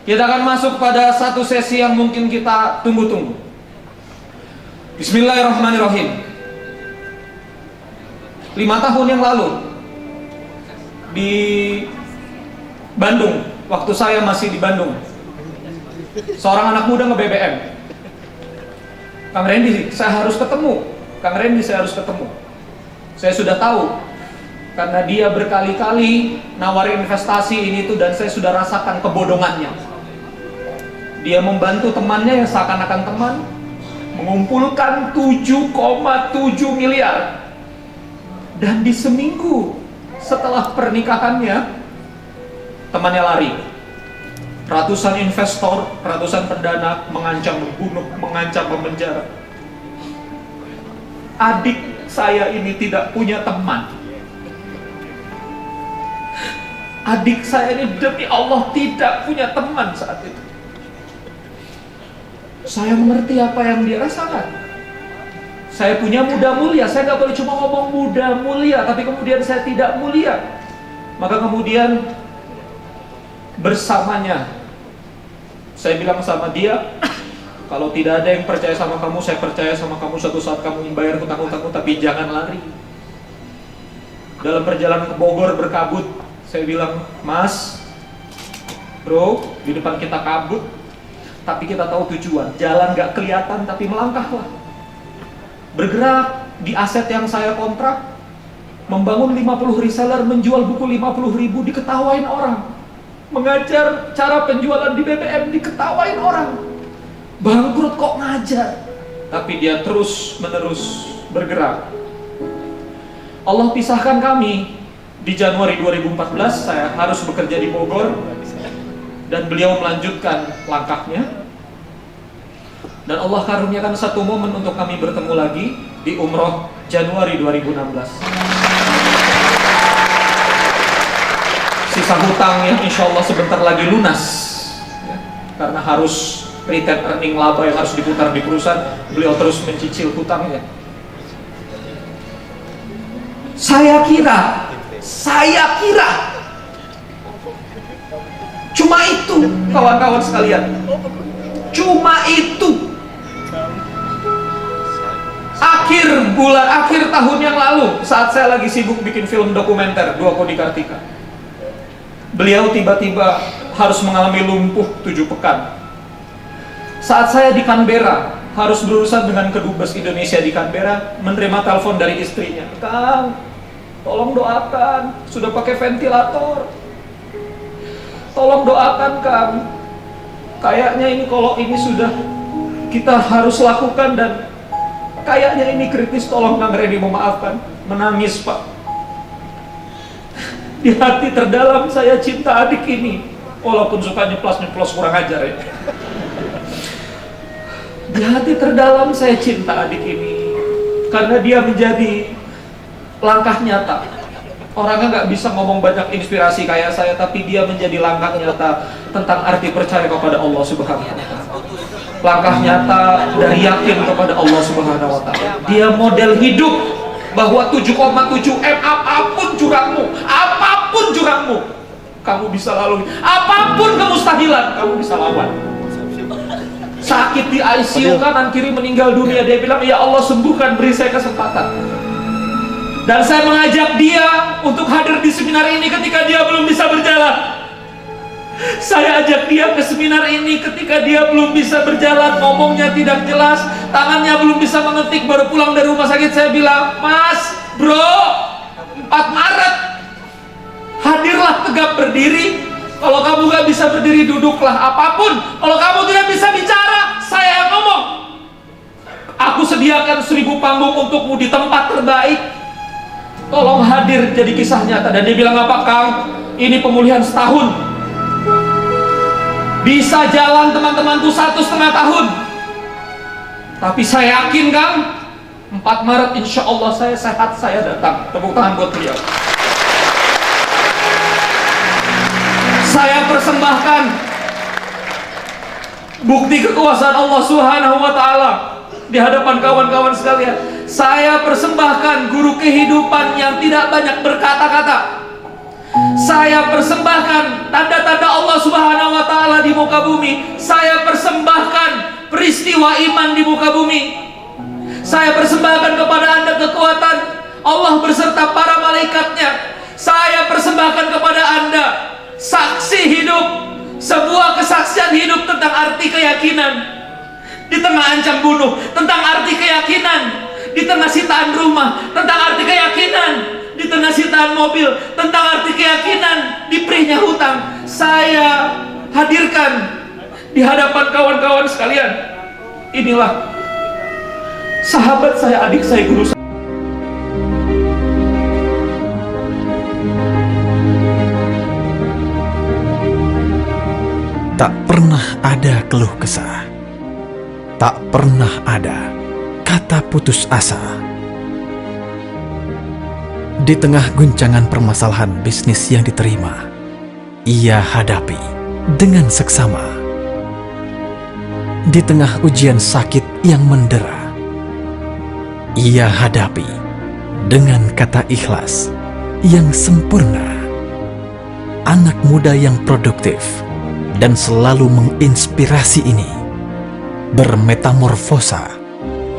Kita akan masuk pada satu sesi yang mungkin kita tunggu-tunggu. Bismillahirrahmanirrahim. 5 tahun yang lalu di Bandung, waktu saya masih di Bandung, seorang anak muda nge-BBM. Kang Randy, saya harus ketemu. Kang Randy, saya harus ketemu. Saya sudah tahu, karena dia berkali-kali nawarin investasi ini itu, dan saya sudah rasakan kebodohannya. Dia membantu temannya yang seakan-akan teman, mengumpulkan 7,7 miliar. Dan di seminggu setelah pernikahannya, temannya lari. Ratusan investor, ratusan pendana mengancam membunuh, mengancam memenjara. Adik saya ini tidak punya teman. Adik saya ini demi Allah tidak punya teman saat itu. Saya mengerti apa yang dia rasakan. Saya punya muda mulia. Saya nggak boleh cuma ngomong muda mulia, tapi kemudian saya tidak mulia. Maka kemudian bersamanya, saya bilang sama dia, kalau tidak ada yang percaya sama kamu, saya percaya sama kamu. Suatu saat kamu membayar hutang-hutangmu, tapi jangan lari. Dalam perjalanan ke Bogor berkabut, saya bilang, Mas, bro, di depan kita kabut, tapi kita tahu tujuan. Jalan gak kelihatan, tapi melangkahlah. Bergerak di aset yang saya kontrak, membangun 50 reseller, menjual buku 50.000, diketawain orang. Mengajar cara penjualan di BBM, diketawain orang. Bangkrut kok ngajar. Tapi dia terus menerus bergerak. Allah pisahkan kami. Di Januari 2014 saya harus bekerja di Bogor, dan beliau melanjutkan langkahnya. Dan Allah karuniakan satu momen untuk kami bertemu lagi di Umroh Januari 2016. Sisa hutang yang insya Allah sebentar lagi lunas, ya, karena harus return earning laba yang harus diputar di perusahaan, beliau terus mencicil hutangnya. Saya kira cuma itu, kawan-kawan sekalian, cuma itu. Akhir tahun yang lalu, saat saya lagi sibuk bikin film dokumenter Dua Kodi Kartika, beliau tiba-tiba harus mengalami lumpuh 7 pekan. Saat saya di Canberra, harus berurusan dengan kedubes Indonesia di Canberra, menerima telepon dari istrinya, Kang, tolong doakan, sudah pakai ventilator. Tolong doakan, Kang. Kayaknya ini kalau ini sudah kita harus lakukan, dan kayaknya ini kritis, tolong Kang Randy memaafkan. Menangis, Pak. Di hati terdalam saya cinta adik ini, walaupun suka nyeplos kurang ajar ya. Di hati terdalam saya cinta adik ini, karena dia menjadi langkah nyata. Orangnya nggak bisa ngomong banyak inspirasi kayak saya, tapi dia menjadi langkah nyata tentang arti percaya kepada Allah Subhanahu wa Ta'ala. Langkah nyata dari yakin kepada Allah Subhanahu wa Ta'ala. Dia model hidup bahwa 7,7 M apapun jurangmu, kamu bisa lalui. Apapun kemustahilan, kamu bisa lawan. Sakit di ICU, kanan kiri meninggal dunia, dia bilang, ya Allah sembuhkan, beri saya kesempatan. Dan saya mengajak dia untuk hadir di seminar ini ketika dia belum bisa berjalan. Saya ajak dia ke seminar ini ketika dia belum bisa berjalan, ngomongnya tidak jelas, tangannya belum bisa mengetik, baru pulang dari rumah sakit. Saya bilang, Mas, bro, 4 Maret, hadirlah tegap berdiri. Kalau kamu gak bisa berdiri, duduklah. Apapun, kalau kamu tidak bisa bicara, saya yang ngomong. Aku sediakan 1000 panggung untukmu di tempat terbaik. Tolong hadir jadi kisah nyata. Dan dia bilang, apa Kang? Ini pemulihan setahun. Bisa jalan teman-temanku 1,5 tahun. Tapi saya yakin Kang, 4 Maret insya Allah saya sehat, saya datang. Tepuk tangan buat beliau. Saya persembahkan bukti kekuasaan Allah Subhanahu wa Ta'ala di hadapan kawan-kawan sekalian. Saya persembahkan guru kehidupan yang tidak banyak berkata-kata. Saya persembahkan tanda-tanda Allah Subhanahu wa Ta'ala di muka muka bumi. Saya persembahkan peristiwa iman di muka bumi. Saya persembahkan kepada Anda kekuatan Allah beserta para malaikatnya. Saya persembahkan kepada Anda saksi hidup, sebuah kesaksian hidup tentang arti keyakinan di tengah ancam bunuh, tentang arti keyakinan di tengah sitaan rumah, tentang arti keyakinan di tengah sitaan mobil, tentang arti keyakinan diberinya hutang. Saya hadirkan di hadapan kawan-kawan sekalian. Inilah sahabat saya, adik saya, guru saya. Tak pernah ada keluh kesah, tak pernah ada kata putus asa. Di tengah guncangan permasalahan bisnis yang diterima, ia hadapi dengan seksama. Di tengah ujian sakit yang mendera, ia hadapi dengan kata ikhlas yang sempurna. Anak muda yang produktif dan selalu menginspirasi ini bermetamorfosa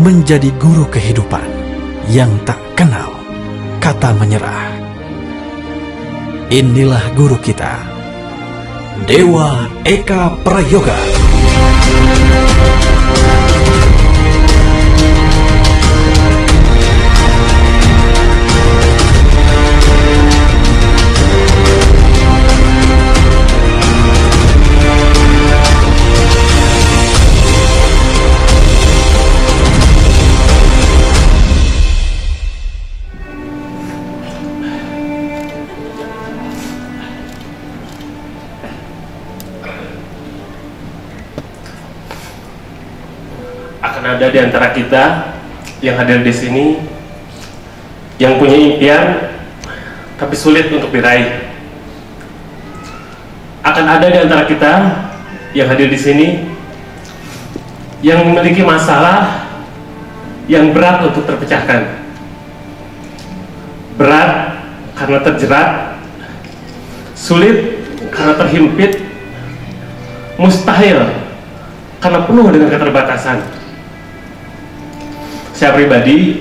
menjadi guru kehidupan yang tak kenal kata menyerah. Inilah guru kita, Dewa Eka Prayoga. Akan ada di antara kita yang hadir di sini yang punya impian tapi sulit untuk diraih. Akan ada di antara kita yang hadir di sini yang memiliki masalah yang berat untuk terpecahkan. Berat karena terjerat, sulit karena terhimpit, mustahil karena penuh dengan keterbatasan. Saya pribadi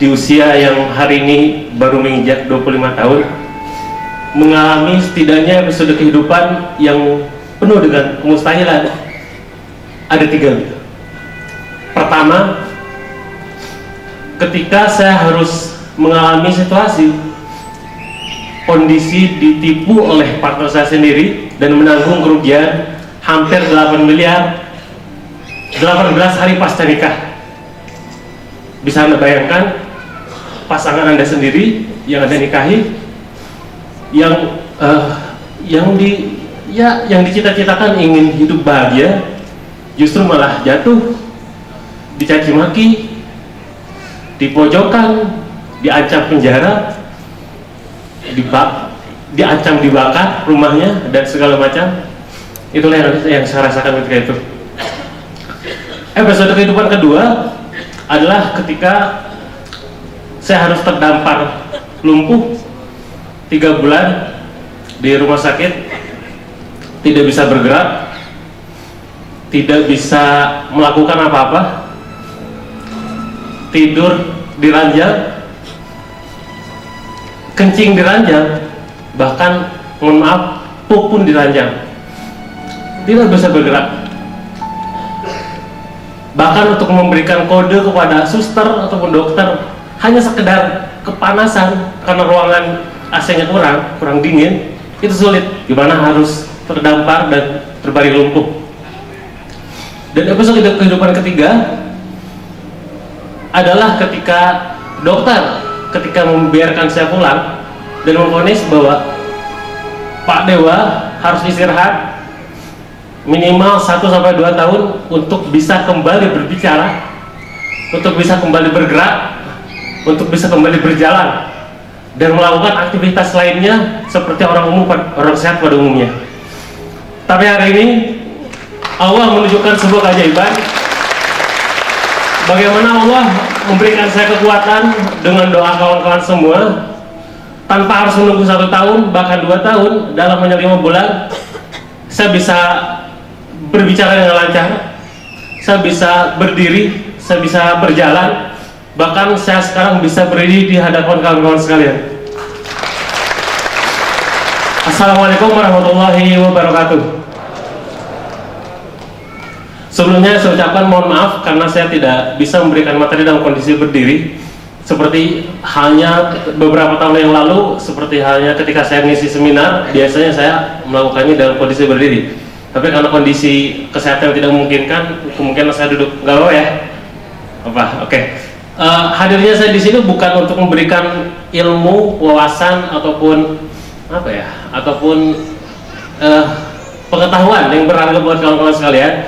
di usia yang hari ini baru menginjak 25 tahun mengalami setidaknya episode kehidupan yang penuh dengan kemustahilan. Ada 3. Pertama, ketika saya harus mengalami situasi kondisi ditipu oleh partner saya sendiri dan menanggung kerugian hampir 8 miliar 18 hari pasca nikah. Bisa Anda bayangkan pasangan Anda sendiri yang Anda nikahi yang dicita-citakan ingin hidup bahagia justru malah jatuh, dicaci maki, dipojokkan, diancam penjara, diancam dibakar rumahnya dan segala macam. Itulah yang saya rasakan ketika itu. Episode kehidupan kedua adalah ketika saya harus terdampar lumpuh 3 bulan di rumah sakit, tidak bisa bergerak, tidak bisa melakukan apa-apa, tidur di ranjang, kencing di ranjang, bahkan mohon maaf pup pun di ranjang, tidak bisa bergerak. Bahkan untuk memberikan kode kepada suster ataupun dokter hanya sekedar kepanasan karena ruangan AC-nya kurang dingin, itu sulit. Gimana harus terdampar dan terbaring lumpuh. Dan episode kehidupan ketiga adalah ketika dokter membiarkan saya pulang dan memvonis bahwa Pak Dewa harus istirahat minimal 1-2 tahun untuk bisa kembali berbicara, untuk bisa kembali bergerak, untuk bisa kembali berjalan dan melakukan aktivitas lainnya seperti orang sehat pada umumnya. Tapi hari ini Allah menunjukkan sebuah keajaiban, bagaimana Allah memberikan saya kekuatan dengan doa kawan-kawan semua tanpa harus menunggu 1 tahun bahkan 2 tahun. Dalam hanya 5 bulan saya bisa berbicara dengan lancar, saya bisa berdiri, saya bisa berjalan, bahkan saya sekarang bisa berdiri di hadapan kawan-kawan sekalian. Assalamualaikum warahmatullahi wabarakatuh. Sebelumnya saya ucapkan mohon maaf karena saya tidak bisa memberikan materi dalam kondisi berdiri, seperti halnya beberapa tahun yang lalu, seperti halnya ketika saya mengisi seminar, biasanya saya melakukannya dalam kondisi berdiri. Tapi karena kondisi kesehatan tidak memungkinkan, kemungkinan saya duduk. Nggak apa ya? Apa? Oke. Hadirnya saya di sini bukan untuk memberikan ilmu, wawasan ataupun apa ya? Ataupun pengetahuan yang berharga buat kawan-kawan sekalian.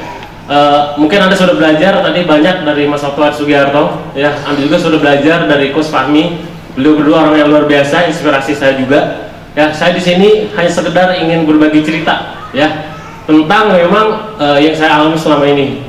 Mungkin Anda sudah belajar tadi banyak dari Mas Otto Sugiharto, ya. Anda juga sudah belajar dari Coach Fahmi. Beliau berdua orang yang luar biasa, inspirasi saya juga. Ya, saya di sini hanya sekedar ingin berbagi cerita, ya, tentang memang yang saya alami selama ini.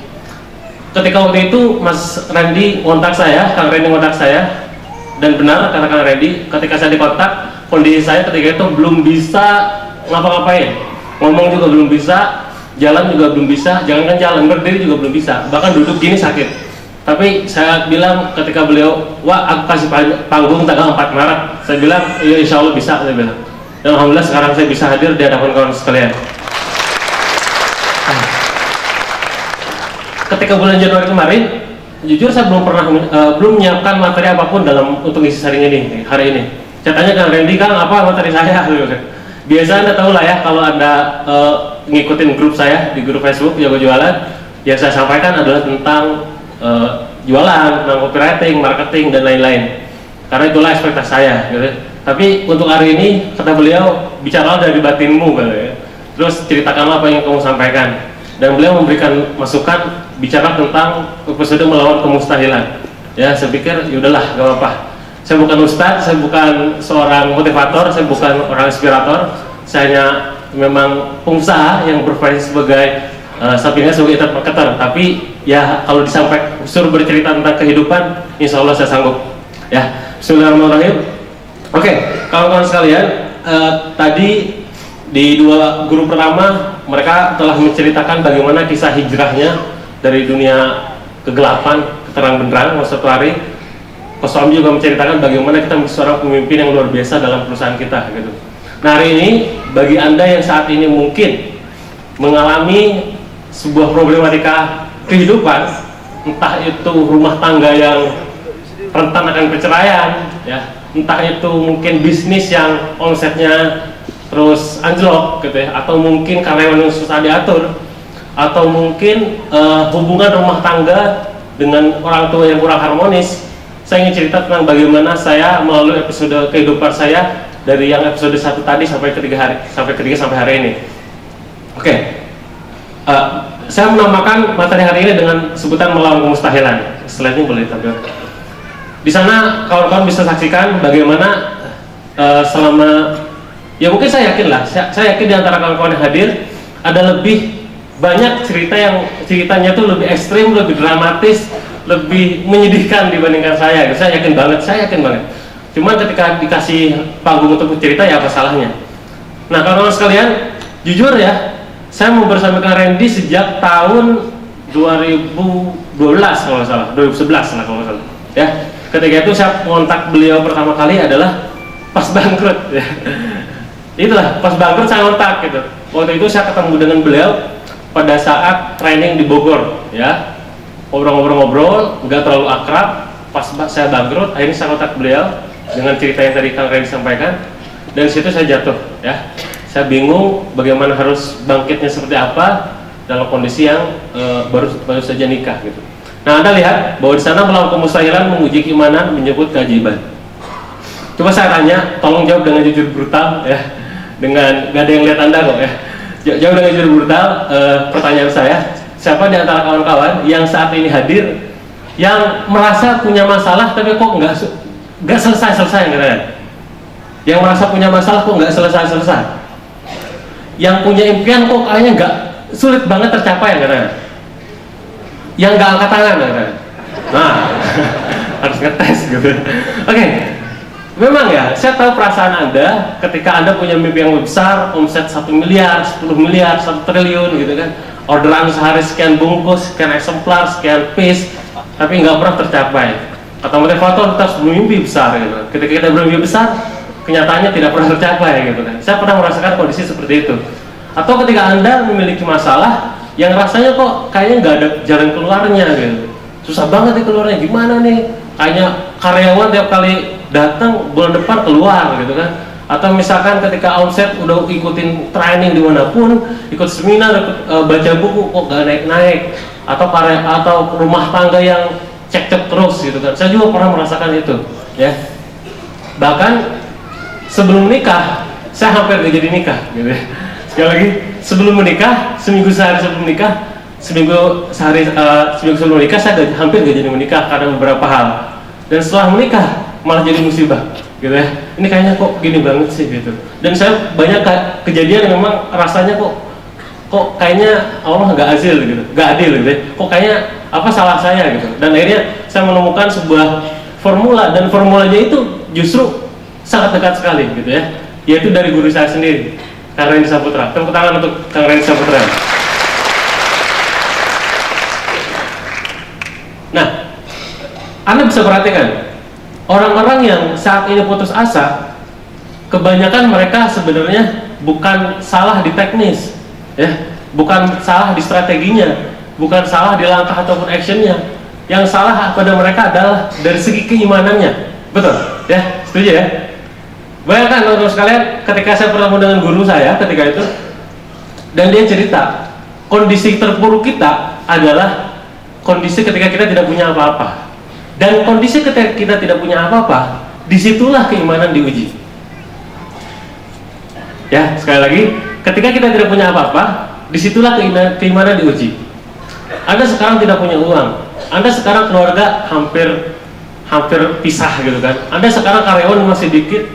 Ketika waktu itu Mas Randy kontak saya, Kang Randy kontak saya, dan benar kata Kang Randy, ketika saya dikontak, kondisi saya ketika itu belum bisa ngapa-ngapain, ngomong juga belum bisa, jalan juga belum bisa, jangankan jalan, berdiri juga belum bisa, bahkan duduk gini sakit. Tapi saya bilang ketika beliau, wah aku kasih panggung tanggal 4 Maret, saya bilang, iya insya Allah bisa, saya bilang. Dan alhamdulillah sekarang saya bisa hadir di hadapan kawan sekalian. Ketika bulan Januari kemarin, jujur saya belum pernah belum menyiapkan materi apapun dalam untuk isi sharing ini hari ini. Saya tanya Kang Randy, Kang apa materi saya? Biasa Anda tahu lah ya, kalau Anda ngikutin grup saya di grup Facebook Jago Jualan, yang saya sampaikan adalah tentang jualan, tentang copywriting, marketing dan lain-lain. Karena itulah ekspektasi saya. Gitu. Tapi untuk hari ini kata beliau, bicaralah dari batinmu, gitu ya. Terus ceritakanlah apa yang kamu sampaikan. Dan beliau memberikan masukan, bicara tentang episode melawan kemustahilan. Ya, saya pikir yaudahlah, gak apa-apa. Saya bukan ustadz, saya bukan seorang motivator, saya bukan orang inspirator. Saya hanya memang pengusaha yang berprofesi sebagai sampingnya sebagai internet marketer. Tapi ya kalau disampaikan suruh bercerita tentang kehidupan, insya Allah saya sanggup. Ya, bismillahirrahmanirrahim. Oke, kawan-kawan sekalian, tadi di dua guru pertama mereka telah menceritakan bagaimana kisah hijrahnya dari dunia kegelapan ke terang benderang satu hari. Coach Om juga menceritakan bagaimana kita menjadi seorang pemimpin yang luar biasa dalam perusahaan kita, gitu. Nah hari ini bagi Anda yang saat ini mungkin mengalami sebuah problematika kehidupan, entah itu rumah tangga yang rentan akan perceraian, ya, entah itu mungkin bisnis yang omsetnya terus anjlok gitu ya, atau mungkin karyawan yang susah diatur, atau mungkin hubungan rumah tangga dengan orang tua yang kurang harmonis. Saya ingin cerita tentang bagaimana saya melalui episode kehidupan saya dari yang episode 1 tadi sampai ketiga sampai hari ini. Oke. Saya menamakan materi hari ini dengan sebutan melawan kemustahilan. Slide-nya boleh ditampilkan. Di sana kawan-kawan bisa saksikan bagaimana selama, ya mungkin saya yakin lah, saya yakin di antara kawan-kawan yang hadir ada lebih banyak cerita yang ceritanya tuh lebih ekstrim, lebih dramatis, lebih menyedihkan dibandingkan saya. Saya yakin banget. Cuman ketika dikasih panggung untuk bercerita, ya apa salahnya? Nah kawan-kawan sekalian, jujur ya, saya mau bersama Kang Randy sejak tahun 2012 kalau nggak salah, 2011 lah kalau nggak salah. Ya, ketika itu saya kontak beliau pertama kali adalah pas bangkrut. Ya. Itulah pas bangkrut saya kontak gitu. Waktu itu saya ketemu dengan beliau pada saat training di Bogor, ya. Ngobrol-ngobrol, nggak terlalu akrab. Pas saya bangkrut, akhirnya saya kontak beliau dengan cerita yang tadi Kang Randy sampaikan. Dan situ saya jatuh, ya. Saya bingung bagaimana harus bangkitnya seperti apa dalam kondisi yang baru saja nikah gitu. Nah Anda lihat bahwa di sana melawan kemustahilan, menguji keimanan, menyebut keajaiban. Coba saya tanya, tolong jawab dengan jujur brutal ya, dengan nggak ada yang lihat Anda kok ya. Jawab dengan jujur brutal. Pertanyaan saya, siapa di antara kawan-kawan yang saat ini hadir yang merasa punya masalah tapi kok nggak selesai kan? Yang merasa punya masalah kok nggak selesai? Yang punya impian kok kayaknya nggak, sulit banget tercapai kan? Yang nggak angkat tangan kan? Nah harus ngetes gitu. Oke. Memang ya, saya tahu perasaan Anda ketika Anda punya mimpi yang besar, omset 1 miliar, 10 miliar, 1 triliun gitu kan. orderan sehari sekian bungkus, sekian eksemplar, sekian piece, tapi nggak pernah tercapai. Kata motivator, kita harus bermimpi besar gitu. Ketika kita bermimpi besar, kenyataannya tidak pernah tercapai gitu kan. Saya pernah merasakan kondisi seperti itu. Atau ketika Anda memiliki masalah yang rasanya kok kayaknya nggak ada jalan keluarnya gitu, susah banget nih keluarnya, gimana nih, kayaknya karyawan tiap kali datang bulan depan keluar gitu kan. Atau misalkan ketika omset udah ikutin training dimanapun, ikut seminar, ikut baca buku kok gak naik-naik, atau rumah tangga yang cekcok terus gitu kan. Saya juga pernah merasakan itu ya. Bahkan sebelum menikah saya hampir gak jadi nikah gitu ya. Sekali lagi, sebelum menikah, seminggu sehari sebelum menikah, seminggu sebelum menikah saya hampir gak jadi menikah karena beberapa hal. Dan setelah menikah malah jadi musibah gitu ya. Ini kayaknya kok gini banget sih gitu. Dan saya banyak kejadian yang memang rasanya kok kayaknya Allah nggak adil gitu, nggak adil gitu ya. Kok kayaknya apa salah saya gitu. Dan akhirnya saya menemukan sebuah formula, dan formulanya itu justru sangat dekat sekali gitu ya, yaitu dari guru saya sendiri, Kang Randy Saputra. Tepuk tangan untuk Kang Randy Saputra. Nah, Anda bisa perhatikan orang-orang yang saat ini putus asa, kebanyakan mereka sebenarnya bukan salah di teknis ya, bukan salah di strateginya, bukan salah di langkah ataupun actionnya. Yang salah pada mereka adalah dari segi keimanannya. Betul ya, setuju ya? Bayangkan teman-teman sekalian, ketika saya bertemu dengan guru saya ketika itu, dan dia cerita kondisi terpuruk kita adalah kondisi ketika kita tidak punya apa-apa. Dan kondisi ketika kita tidak punya apa-apa, disitulah keimanan diuji. Ya, sekali lagi, ketika kita tidak punya apa-apa, disitulah keimanan diuji. Anda sekarang tidak punya uang, Anda sekarang keluarga hampir pisah gitu kan. Anda sekarang karyawan masih dikit,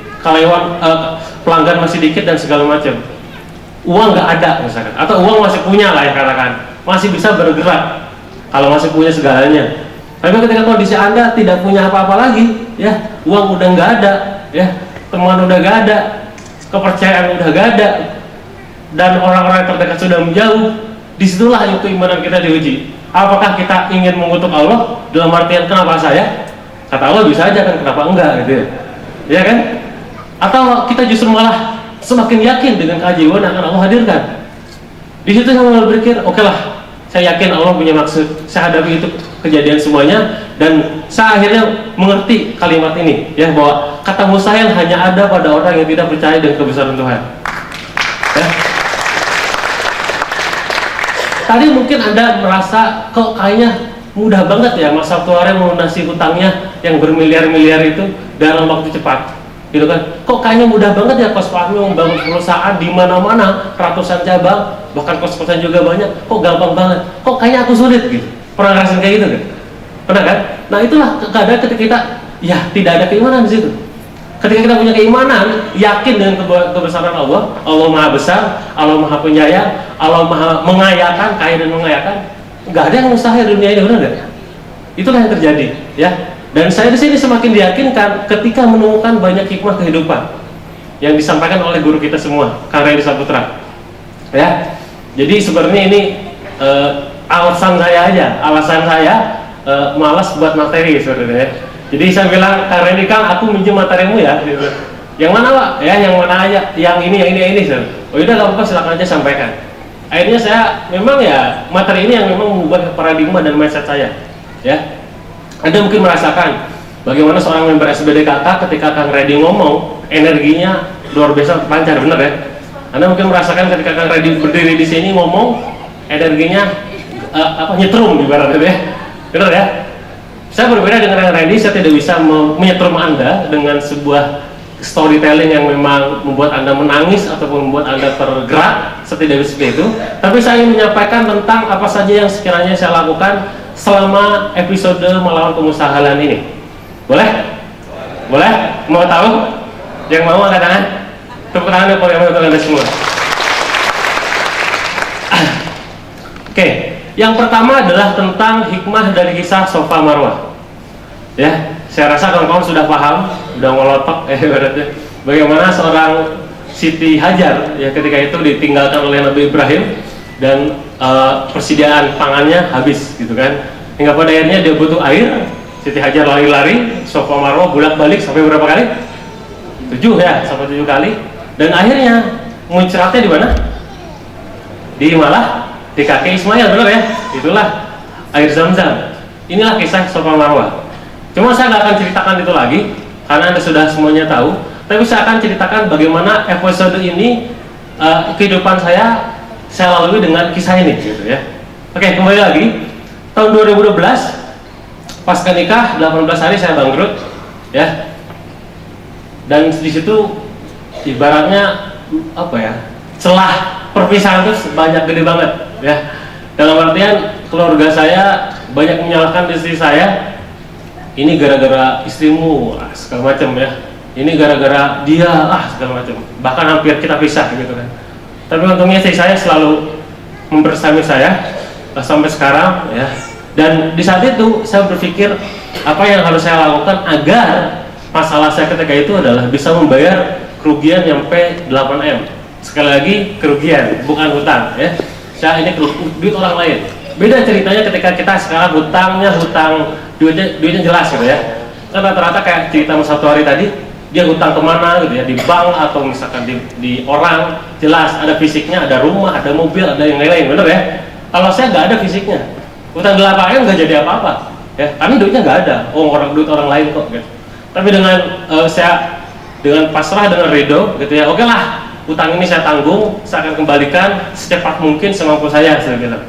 pelanggan masih dikit dan segala macam. Uang nggak ada misalkan, atau uang masih punya lah ya katakan, masih bisa bergerak kalau masih punya segalanya. Tapi ketika kondisi Anda tidak punya apa-apa lagi, ya, uang udah nggak ada, ya, teman udah nggak ada, kepercayaan udah nggak ada, dan orang-orang yang terdekat sudah menjauh, disitulah yang keimanan kita diuji. Apakah kita ingin mengutuk Allah dalam artian kenapa saya? Kata Allah bisa aja kan, kenapa enggak gitu ya, ya kan? Atau kita justru malah semakin yakin dengan keajaiban yang akan Allah hadirkan. Di situ saya mulai berpikir, oke lah, saya yakin Allah punya maksud. Saya hadapi itu kejadian semuanya, dan saya akhirnya mengerti kalimat ini ya, bahwa kata mustahil hanya ada pada orang yang tidak percaya dengan kebesaran Tuhan ya. Tadi mungkin Anda merasa kok kayaknya mudah banget ya Mas Sabtuare melunasi hutangnya yang bermiliar-miliar itu dalam waktu cepat gitu kan. Kok kayaknya mudah banget ya Coach Fahmi membangun perusahaan di mana-mana, ratusan cabang, bahkan kos-kosan juga banyak. Kok gampang banget? Kok kayaknya aku sulit gitu. Pernah ngerasain kayak gitu kan? Pernah kan? Nah, itulah keadaan ketika kita ya tidak ada keimanan di situ. Ketika kita punya keimanan, yakin dengan kebesaran Allah, Allah Maha Besar, Allah Maha Penyayang, Allah Maha Mengayakan, kaya dan mengayakan, nggak ada yang mustahil di dunia ini, benar nggak? Itulah yang terjadi, ya. Dan saya di sini semakin diyakinkan ketika menemukan banyak hikmah kehidupan yang disampaikan oleh guru kita semua, Kang Randy Saputra. Ya, jadi sebenarnya ini alasan saya malas buat materi sebenarnya. Jadi saya bilang, Kang Randy, Kang, aku minjem materimu ya. Gitu. Yang mana Pak? Ya, yang mana aja? Yang ini. Oh udah, gak apa-apa, silakan aja sampaikan. Akhirnya saya memang ya materi ini yang memang mengubah paradigma dan mindset saya. Ya, Anda mungkin merasakan bagaimana seorang member SBDKK ketika Kang Randy ngomong, energinya luar biasa lancar, bener ya? Anda mungkin merasakan ketika Kang Randy berdiri di sini ngomong, energinya nyetrum ibaratnya ya, bener ya? Saya berbeda dengan Kang Randy, saya tidak bisa menyetrum Anda dengan sebuah storytelling yang memang membuat Anda menangis ataupun membuat Anda tergerak, saya tidak bisa seperti itu. Tapi saya ingin menyampaikan tentang apa saja yang sekiranya saya lakukan selama episode melawan kemustahilan ini. Boleh? Boleh? Mau tahu? Yang mau angkat tangan? Tepuk tangan yang untuk Anda semua. Oke, yang pertama adalah tentang hikmah dari kisah Safa Marwah. Ya, saya rasa kawan-kawan sudah paham, sudah ngolotok berarti bagaimana seorang Siti Hajar ya ketika itu ditinggalkan oleh Nabi Ibrahim dan persediaan pangannya habis gitu kan, hingga pada akhirnya dia butuh air. Siti Hajar lari-lari Safa Marwah bolak-balik sampai berapa kali? 7 ya, sampai 7 kali. Dan akhirnya muncratnya di mana? Di kaki Ismail, benar ya? Itulah air Zam-Zam. Inilah kisah Safa Marwah. Cuma saya nggak akan ceritakan itu lagi karena Anda sudah semuanya tahu. Tapi saya akan ceritakan bagaimana episode ini kehidupan saya lalui dengan kisah ini, gitu ya. Oke, kembali lagi. Tahun 2012, pasca nikah 18 hari saya bangkrut, ya. Dan di situ ibaratnya apa ya? Celah perpisahan itu banyak, gede banget, ya. Dalam artian keluarga saya banyak menyalahkan istri saya. Ini gara-gara istrimu, segala macam ya. Ini gara-gara dia, segala macam. Bahkan hampir kita pisah gitu kan. Tapi untungnya istri saya selalu membersami saya sampai sekarang, ya. Dan di saat itu saya berpikir apa yang harus saya lakukan agar masalah saya ketika itu adalah bisa membayar kerugian sampai 8M. Sekali lagi kerugian, bukan hutang, ya. Saya ini duit orang lain. Beda ceritanya ketika kita sekarang hutang duitnya jelas gitu ya. Kan rata-rata kayak cerita Mas satu hari tadi, dia hutang kemana gitu ya, di bank atau misalkan di orang, jelas ada fisiknya, ada rumah, ada mobil, ada yang lain-lain, bener ya. Kalau saya nggak ada fisiknya, hutang 8M nggak jadi apa-apa, ya, karena duitnya nggak ada, duit orang lain kok, gitu. Tapi dengan saya dengan pasrah, dengan ridho, gitu ya, oke lah, hutang ini saya tanggung, saya akan kembalikan secepat mungkin semampu saya bilang.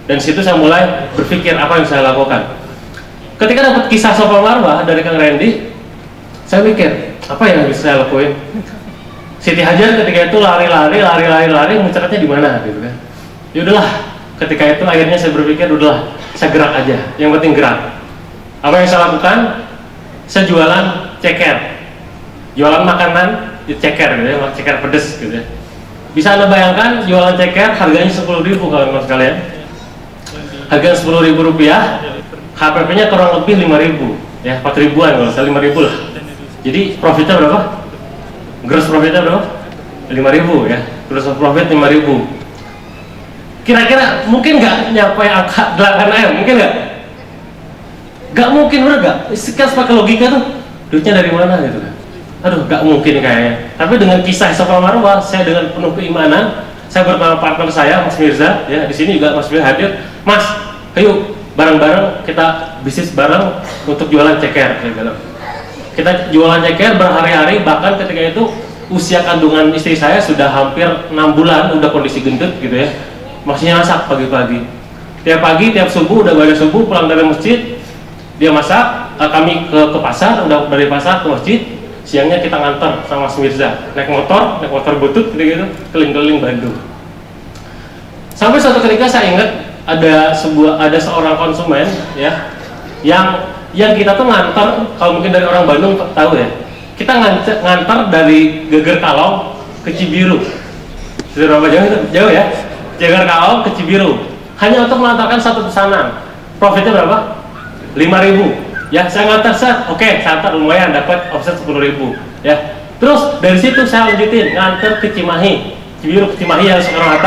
Dan situ saya mulai berpikir apa yang saya lakukan. Ketika dapat kisah Safa Marwah dari Kang Randy, saya mikir apa yang bisa saya lakuin. Siti Hajar ketika itu lari, muncratnya di mana gitu kan. Yaudahlah, ketika itu akhirnya saya berpikir udahlah, saya gerak aja, yang penting gerak. Apa yang saya lakukan? Saya jualan ceker, jualan makanan di ceker gitu ya, ceker pedes gitu ya. Bisa Anda bayangkan jualan ceker harganya 10.000 kawan-kawan sekalian. Harga 10.000 rupiah, HPP-nya kurang lebih 5.000, ya 4.000-an kalau saya 5.000 lah. Jadi profitnya berapa? Gross profitnya berapa? 5.000 ya. Gross profit 5.000. Kira-kira mungkin nggak nyampe angka 8M? Mungkin nggak? Nggak mungkin, bener nggak? Sekarang pakai logika tuh, duitnya dari mana gitu kan? Aduh, nggak mungkin kayaknya. Tapi dengan kisah Safa Marwah, saya dengan penuh keimanan, saya bersama partner saya, Mas Mirza, ya di sini juga Mas Mirza hadir. Mas, ayo bareng-bareng kita bisnis bareng untuk jualan ceker, saya bilang. Kita jualan ceker berhari-hari, bahkan ketika itu usia kandungan istri saya sudah hampir 6 bulan, udah kondisi gendut gitu ya. Masih masak pagi-pagi. Tiap pagi, tiap subuh, udah balik subuh, pulang dari masjid, dia masak, kami ke pasar, udah dari pasar ke masjid, siangnya kita nganter sama Mas Mirza, naik motor butut gitu, keliling-keliling Bandung. Sampai suatu ketika saya ingat ada seorang konsumen ya, yang kita tuh nganter, kalau mungkin dari orang Bandung tahu ya, kita nganter dari Geger Kalong ke Cibiru. Sudah berapa jauh itu? Jauh ya? Geger Kalong ke Cibiru, hanya untuk mengantarkan satu pesanan. Profitnya berapa? 5.000. Ya, saya ngantar oke, saya antar lumayan, dapat offset 10.000. Ya, terus dari situ saya lanjutin nganter ke Cimahi, Cibiru ke Cimahi yang sekarang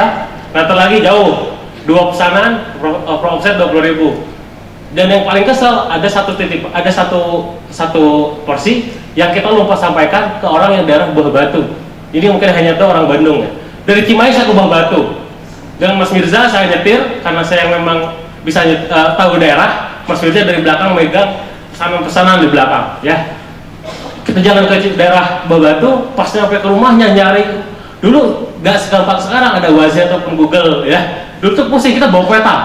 nganter lagi jauh, 2 pesanan, offset 20.000. Dan yang paling kesel ada satu porsi yang kita lupa sampaikan ke orang yang daerah Buah Batu. Ini mungkin hanya tahu orang Bandung ya. Dari Cimahi saya ke Buah Batu. Dengan Mas Mirza saya nyetir karena saya memang bisa tahu daerah. Mas Mirza dari belakang megang pesanan di belakang ya. Kita jalan ke daerah Buah Batu, pas nyampe ke rumahnya nyari. Dulu nggak segampang sekarang ada Waze ataupun Google ya. Dulu tuh pusing, kita bawa peta.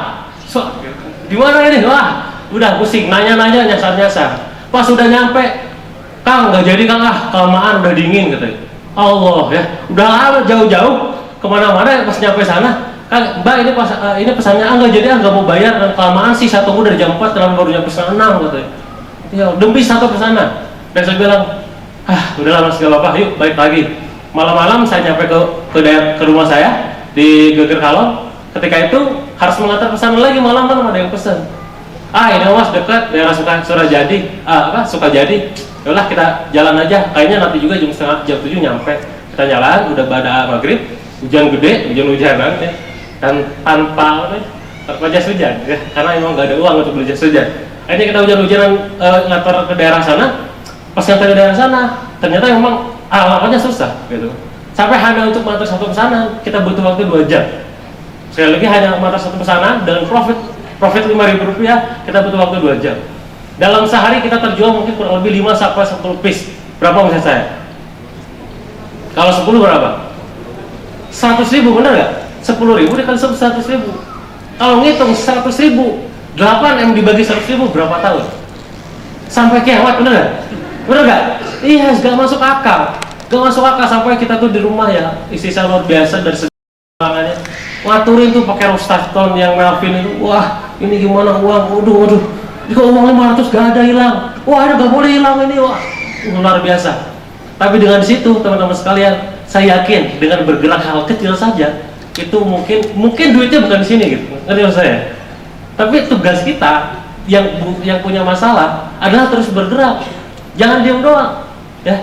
Di mana ini? Wah, udah pusing, nanya-nanya, nyasar-nyasar. Pas udah nyampe, Kang nggak jadi Kang, kelamaan udah dingin katanya. Allah ya, udah lama jauh-jauh kemana-mana. Pas nyampe sana, Kang, Mbak ini pesannya nggak jadi, nggak mau bayar, dan kelamaan sih, saya tunggu dari jam 4 kenapa baru nyampe setengah 6 katanya. Ya demi satu pesanan. Dan saya bilang, udahlah Mas, nggak apa-apa, yuk balik lagi. Malam-malam saya nyampe ke rumah saya di Geger Kalong. Ketika itu harus mengantar pesanan lagi, malam-malam ada yang pesan. Ini Mas dekat daerah Surajadi, Sukajadi. Yaudah kita jalan aja. Kayaknya nanti juga jam 7 nyampe. Kita jalan, udah pada maghrib, hujan gede, hujan-hujanan ya. dan tanpa jas hujan ya, karena emang nggak ada uang untuk beli jas hujan. Akhirnya kita hujan-hujanan ngantor ke daerah sana. Pas ngantor ke daerah sana, ternyata memang alamatnya susah gitu. Sampai hanya untuk mengantar satu pesanan kita butuh waktu 2 jam. Sekali lagi hanya mengantar satu pesanan dengan profit Rp5.000 kita butuh waktu 2 jam. Dalam sehari kita terjual mungkin kurang lebih 5 sampai 10 piece. Berapa omset saya? Kalau 10 berapa? 100.000, benar nggak? 10.000 dikali 100.000. Kalau ngitung 100.000, 8M dibagi 100.000 berapa tahun? Sampai kiamat, benar nggak? Benar nggak? Iya, nggak masuk akal. Nggak masuk akal sampai kita tuh di rumah ya, istri saya luar biasa dari segalanya. Ngaturin tuh pakai Rostafton yang nelfin itu, wah ini gimana uang, waduh, jika uang 500 gak ada hilang, wah ini gak boleh hilang ini, wah luar biasa. Tapi dengan situ teman-teman sekalian, saya yakin dengan bergerak hal kecil saja itu mungkin duitnya bukan di sini gitu, ngerti maksud saya? Tapi tugas kita yang punya masalah adalah terus bergerak, jangan diam doang. Ya,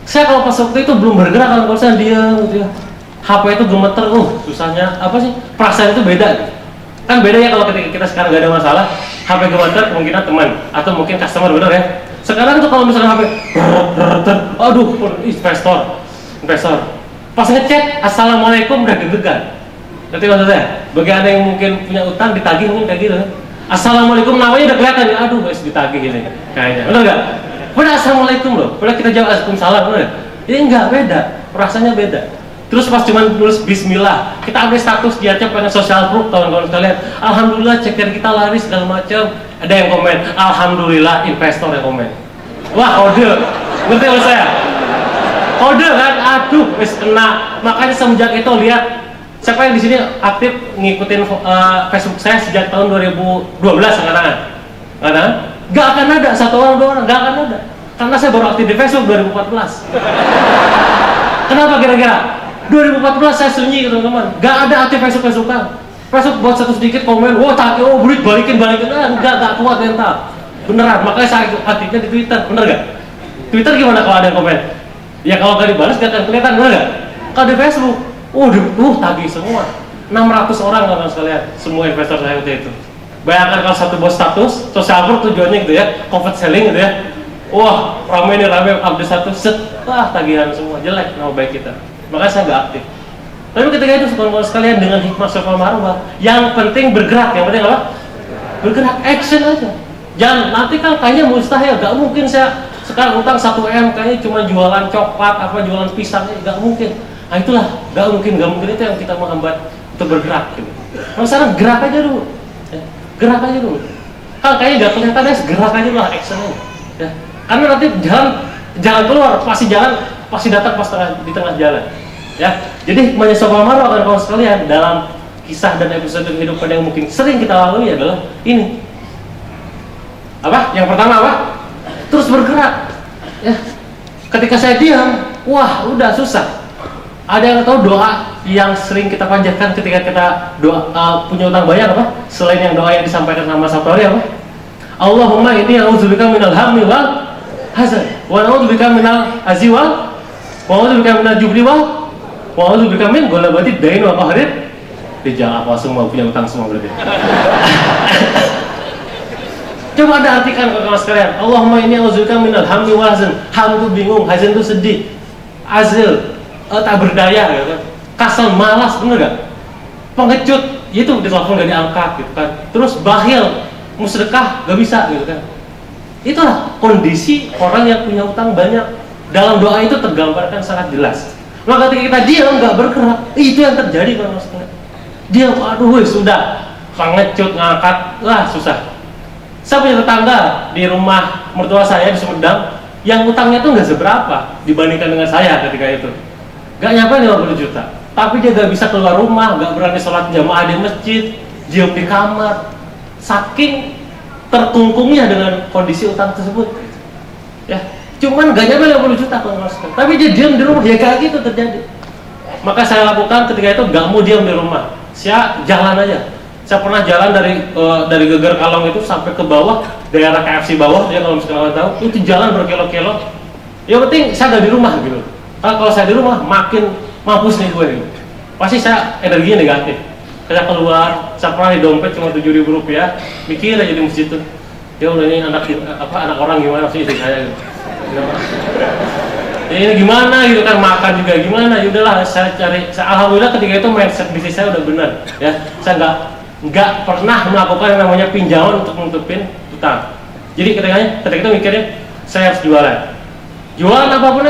saya kalau pas waktu itu belum bergerak, kalau saya diam gitu ya, HP itu gemeter, susahnya apa sih? Perasaan itu beda. Kan beda ya kalau ketika kita sekarang gak ada masalah, HP gemeter kemungkinan teman atau mungkin customer, bener ya. Sekarang tuh kalau misalnya HP, aduh, investor. Pas ngechat, assalamualaikum udah deg-degan. Nanti maksud saya, bagi anda yang mungkin punya utang ditagih mungkin kayak gitu. Assalamualaikum namanya udah kelihatan ya, aduh guys ditagih ini, kayaknya, bener nggak? Padahal assalamualaikum loh, padahal kita jawab waalaikumsalam, bener? Ini nggak beda, rasanya beda. Terus pas cuma nulis bismillah, kita update status dia aja pengen social proof, kawan-kawan sekalian. Alhamdulillah ceker kita laris segala macam. Ada yang komen, alhamdulillah investor yang komen. Wah kode, ngerti maksud saya? Kode kan, aduh, wis kena. Makanya semenjak itu lihat, siapa yang di sini aktif ngikutin Facebook saya sejak tahun 2012 sekarang? Nggak akan ada satu orang dua orang, nggak akan ada. Karena saya baru aktif di Facebook 2014. Kenapa kira-kira? 2014 saya sunyi teman-teman, nggak ada aktif Facebookan. Facebook buat satu sedikit komen, wah duit balikin, nggak kuat mental, beneran. Makanya saya aktifnya di Twitter, bener nggak? Twitter gimana kalau ada yang komen? Ya kalau nggak dibalas nggak akan kelihatan, bener nggak? Kalau di Facebook, tagih semua, 600 orang kawan sekalian, semua investor saya waktu itu. Bayangkan kalau satu bos status, social proof tujuannya gitu ya, comfort selling gitu ya. Wah rame update status, tagihan semua, jelek nama baik kita. Makanya saya nggak aktif. Tapi ketika itu kawan-kawan sekalian dengan hikmah sofa marwah, yang penting bergerak, yang penting apa? Bergerak, action aja. Jangan nanti kan kayaknya mustahil, nggak mungkin saya sekarang utang 1M kayaknya cuma jualan coklat, jualan pisang, nggak mungkin. Nah itulah, nggak mungkin itu yang kita menghambat untuk bergerak. Gitu. Nah sekarang gerak aja dulu, ya. Gerak aja dulu. Kan kayaknya nggak kelihatan ya, gerak aja dulu, action aja. Ya. Karena nanti jalan keluar, pasti datang di tengah jalan. Ya, jadi hikmahnya sofa marwah kawan sekalian dalam kisah dan episode kehidupan yang mungkin sering kita lalui adalah ini. Apa? Yang pertama apa? Terus bergerak. Ya. Ketika saya diam, wah udah susah. Ada yang tahu doa yang sering kita panjatkan ketika kita punya utang bayar apa? Selain yang doa yang disampaikan sama Sabtori apa? Allahumma inni a'udzubika minal hammi wal hazan, wa a'udzubika minal azzi wa a'udzubika minal jubni wa a'udzubika min ghalabati dain wa qahri. Jangan apa semua punya utang semua berarti. Coba Anda artikan kawan sekalian. Allahumma inni a'udzubika minal hammi wal hazan. Ham itu bingung, hazan itu sedih. Azil tak berdaya gitu kan. Kasal, malas, bener gak? Pengecut, itu ditelepon gak diangkat gitu kan. Terus bakhil, musrekah gak bisa gitu kan. Itulah kondisi orang yang punya utang banyak. Dalam doa itu tergambarkan sangat jelas. Maka ketika kita diam gak bergerak, itu yang terjadi kalau maksudnya. Diam, aduh sudah pengecut, ngangkat, susah. Saya punya tetangga di rumah mertua saya di Sumedang yang utangnya tuh nggak seberapa dibandingkan dengan saya ketika itu. Gak nyampe 50 juta, tapi dia gak bisa keluar rumah, gak berani sholat jamaah di masjid, diam di kamar, saking terkungkungnya dengan kondisi utang tersebut. Ya, cuman gak nyampe 50 juta kalau tapi dia diam di rumah, ya kayak gitu terjadi. Maka saya lakukan ketika itu gak mau diam di rumah, saya jalan aja. Saya pernah jalan dari Geger Kalong itu sampai ke bawah, daerah KFC bawah, ya kalau misalkan kalian tahu, itu jalan berkilo-kilo. Yang penting saya gak di rumah gitu. Kalau saya di rumah makin mampus nih gue gitu. Pasti saya energinya negatif. Saya keluar, saya pernah di dompet cuma 7.000 rupiah, mikir aja di masjid tuh, ya udah ini anak orang gimana sih istri saya gitu. Ya ini gimana gitu kan, makan juga gimana, ya udahlah saya cari. Alhamdulillah ketika itu mindset bisnis saya udah benar, ya. Saya nggak pernah melakukan yang namanya pinjaman untuk menutupin utang. Jadi ketika itu mikirnya saya harus jualan apapun